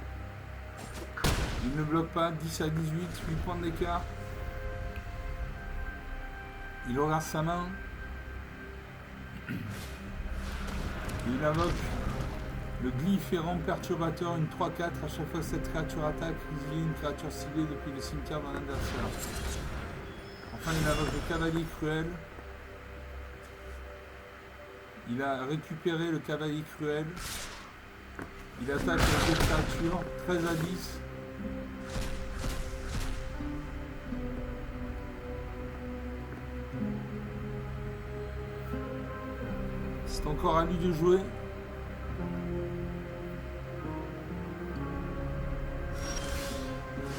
Il ne bloque pas. 10 à 18, 8 points d'écart. Il regarde sa main. Il invoque le glyphérant perturbateur, une 3-4. À chaque fois que cette créature attaque, il y a une créature ciblée depuis le cimetière d'un adversaire. Enfin, il invoque le cavalier cruel. Il a récupéré le cavalier cruel. Il attaque avec cette créature. 13 à 10. C'est encore à lui de jouer.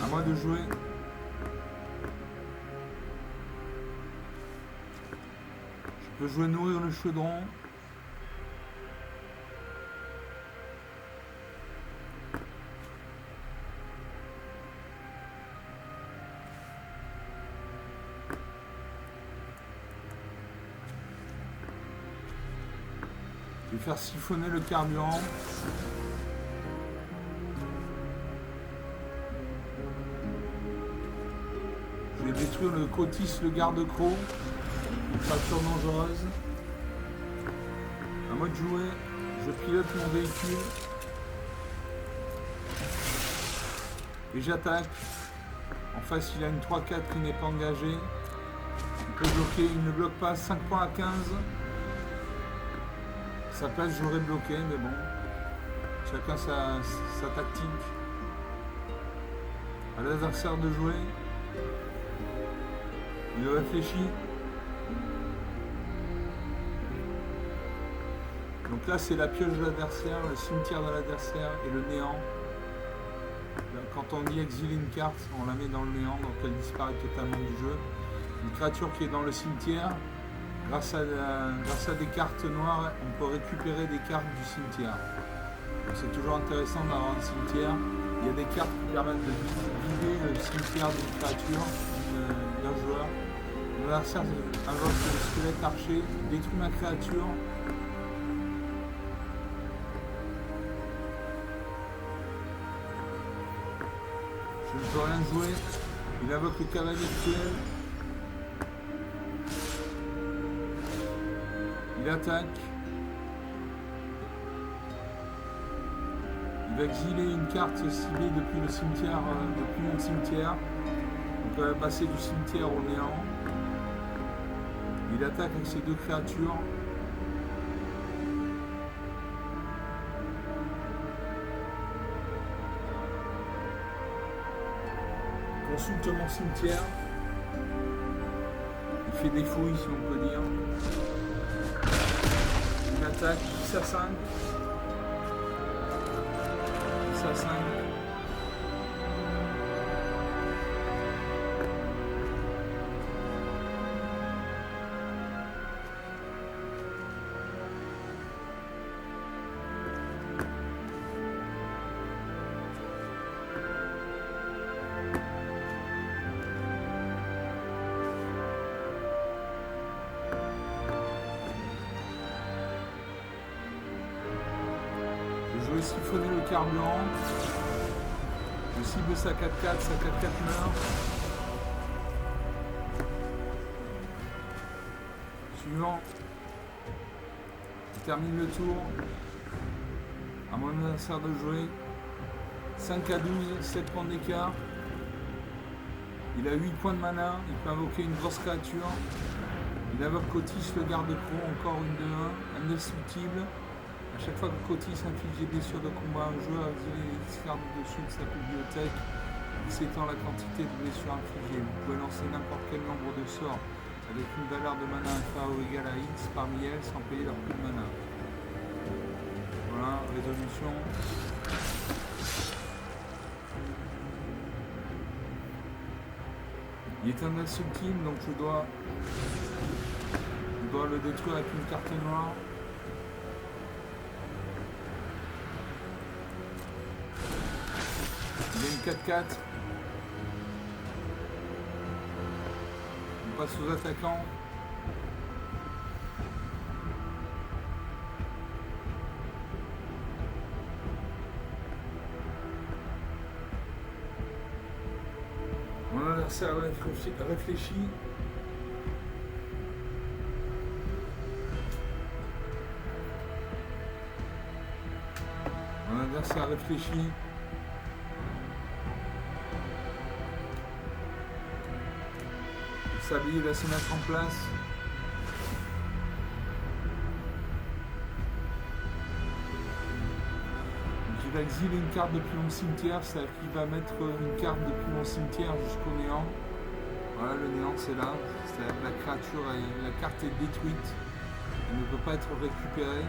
À moi de jouer. Je peux jouer nourrir le chaudron. Je vais faire siphonner le carburant. Je vais détruire le Cotis, le garde-croc. Une créature dangereuse. À moi de jouer. Je pilote mon véhicule. Et j'attaque. En face, il a une 3-4 qui n'est pas engagée. Il peut bloquer. Il ne bloque pas. 5 points à 15. Sa place, j'aurais bloqué, mais bon. Chacun sa tactique. À l'adversaire de jouer. Il réfléchit. Donc là, c'est la pioche de l'adversaire, le cimetière de l'adversaire et le néant. Quand on dit exiler une carte, on la met dans le néant, donc elle disparaît totalement du jeu. Une créature qui est dans le cimetière, grâce à des cartes noires, on peut récupérer des cartes du cimetière. C'est toujours intéressant d'avoir un cimetière. Il y a des cartes qui permettent de vider le cimetière d'une créature, d'un joueur. Mon adversaire invoque le squelette archer, détruit ma créature. Je ne peux rien jouer. Il invoque le cavalier cruel. Il attaque. Il va exiler une carte ciblée depuis le cimetière, depuis mon cimetière. Donc elle va passer du cimetière au néant. Il attaque avec ces deux créatures. Consulte mon cimetière. Il fait des fouilles si on peut dire. Il attaque 10 à 5. 10 à 5. Je vais siphonner le carburant. Je cible sa 4-4, sa 4-4 meurt. Suivant. Je termine le tour. À mon adversaire de jouer. 5 à 12, 7 points d'écart. Il a 8 points de mana. Il peut invoquer une grosse créature. Il invoque Cotis, le garde-croc, encore une de 1, indestructible. A chaque fois que Cotis inflige des blessures de combat à un joueur, il externe dessus de sa bibliothèque. Il s'étend la quantité de blessures infligées. Vous pouvez lancer n'importe quel nombre de sorts avec une valeur de mana inférieure ou égale à X parmi elles sans payer leur prix de mana. Voilà, résolution. Il est indestructible, donc je dois le détruire avec une carte noire. Il y a une 4-4. On passe aux attaquants. Mon adversaire réfléchit. Mon adversaire réfléchit. Sablier va se mettre en place. Il va exiler une carte depuis mon cimetière, c'est-à-dire qu'il va mettre une carte depuis mon cimetière jusqu'au néant. Voilà, le néant c'est là, c'est-à-dire que la créature, la carte est détruite, elle ne peut pas être récupérée.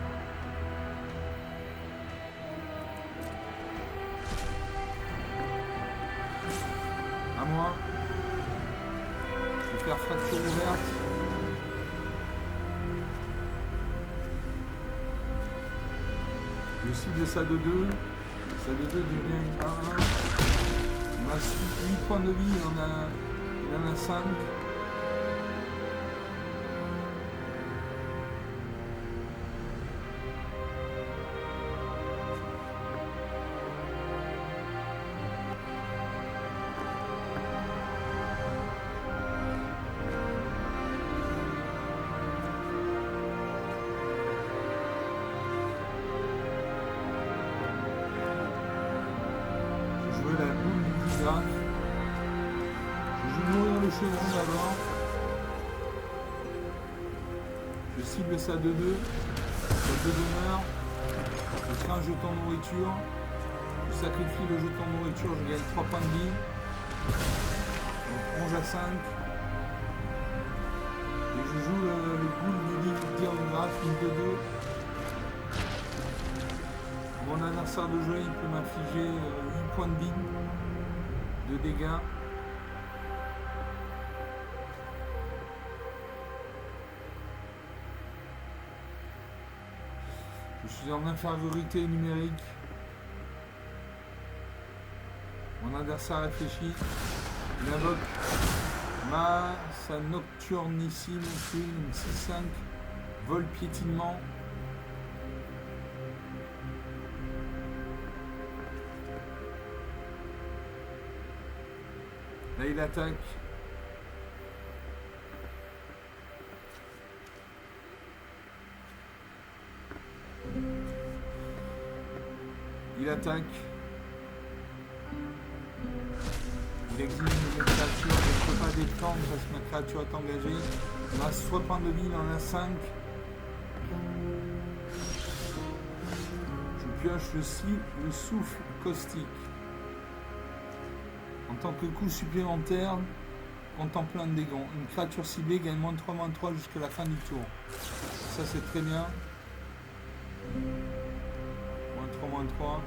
À moi. Je vais faire fracture ouverte. Je cible ça de 2. Ça de 2 devient une 1-1. On a 8 points de vie, il en a 5. Le chevron d'abord. Je cible ça de 2. Ça de 2 meurt. Je crée un jeton de nourriture. Je sacrifie le jeton de nourriture, je gagne 3 points de vie. Donc 11 à 5. Et je joue le boule du diagraphe, une de 2. Mon adversaire de jeu, il peut m'infliger 8 points de vie de dégâts. Je suis en infériorité numérique. Mon adversaire réfléchit. Il invoque sa nocturnissime, une 6-5, vol piétinement. Là il attaque. Il attaque. Il exige mes créatures, je ne peux pas détendre parce que ma créature est engagée. Il reste 3 points de vie, il en a 5. Je pioche le souffle caustique. En tant que coup supplémentaire, contemplant un dégât. Une créature ciblée gagne -3/-3 jusqu'à la fin du tour. Ça c'est très bien. -3/-3.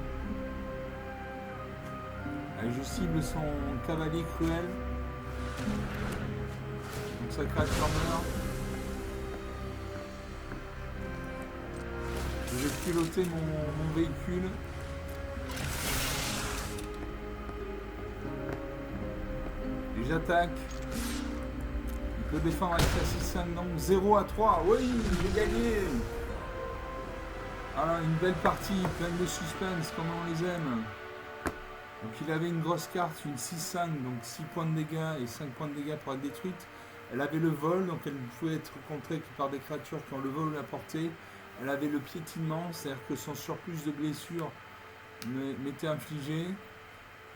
Allez, je cible son cavalier cruel. Donc sa créature meurt. Je vais piloter mon véhicule. Et j'attaque. Il peut défendre avec sa 6-5, donc 0-3. Oui, j'ai gagné. Ah, une belle partie, pleine de suspense, comme on les aime. Donc il avait une grosse carte, une 6-5, donc 6 points de dégâts et 5 points de dégâts pour être détruite. Elle avait le vol, donc elle pouvait être contrée par des créatures qui ont le vol ou la portée. Elle avait le piétinement, c'est-à-dire que son surplus de blessures m'était infligé.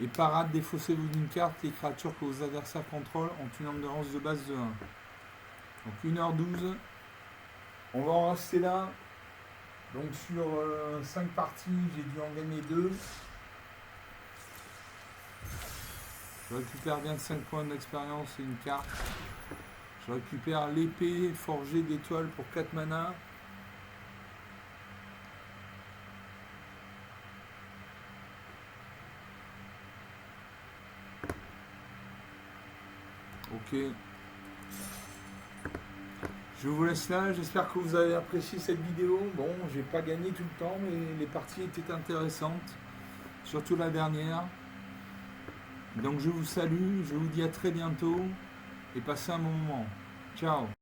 Et parade, défaussez-vous d'une carte, les créatures que vos adversaires contrôlent ont une endurance de base de 1. Donc 1h12. On va en rester là. Donc sur 5 parties, j'ai dû en gagner 2. Je récupère bien 5 points d'expérience et une carte. Je récupère l'épée forgée d'étoiles pour 4 mana. Ok. Je vous laisse là. J'espère que vous avez apprécié cette vidéo. Bon, j'ai pas gagné tout le temps, mais les parties étaient intéressantes. Surtout la dernière. Donc je vous salue, je vous dis à très bientôt et passez un bon moment. Ciao.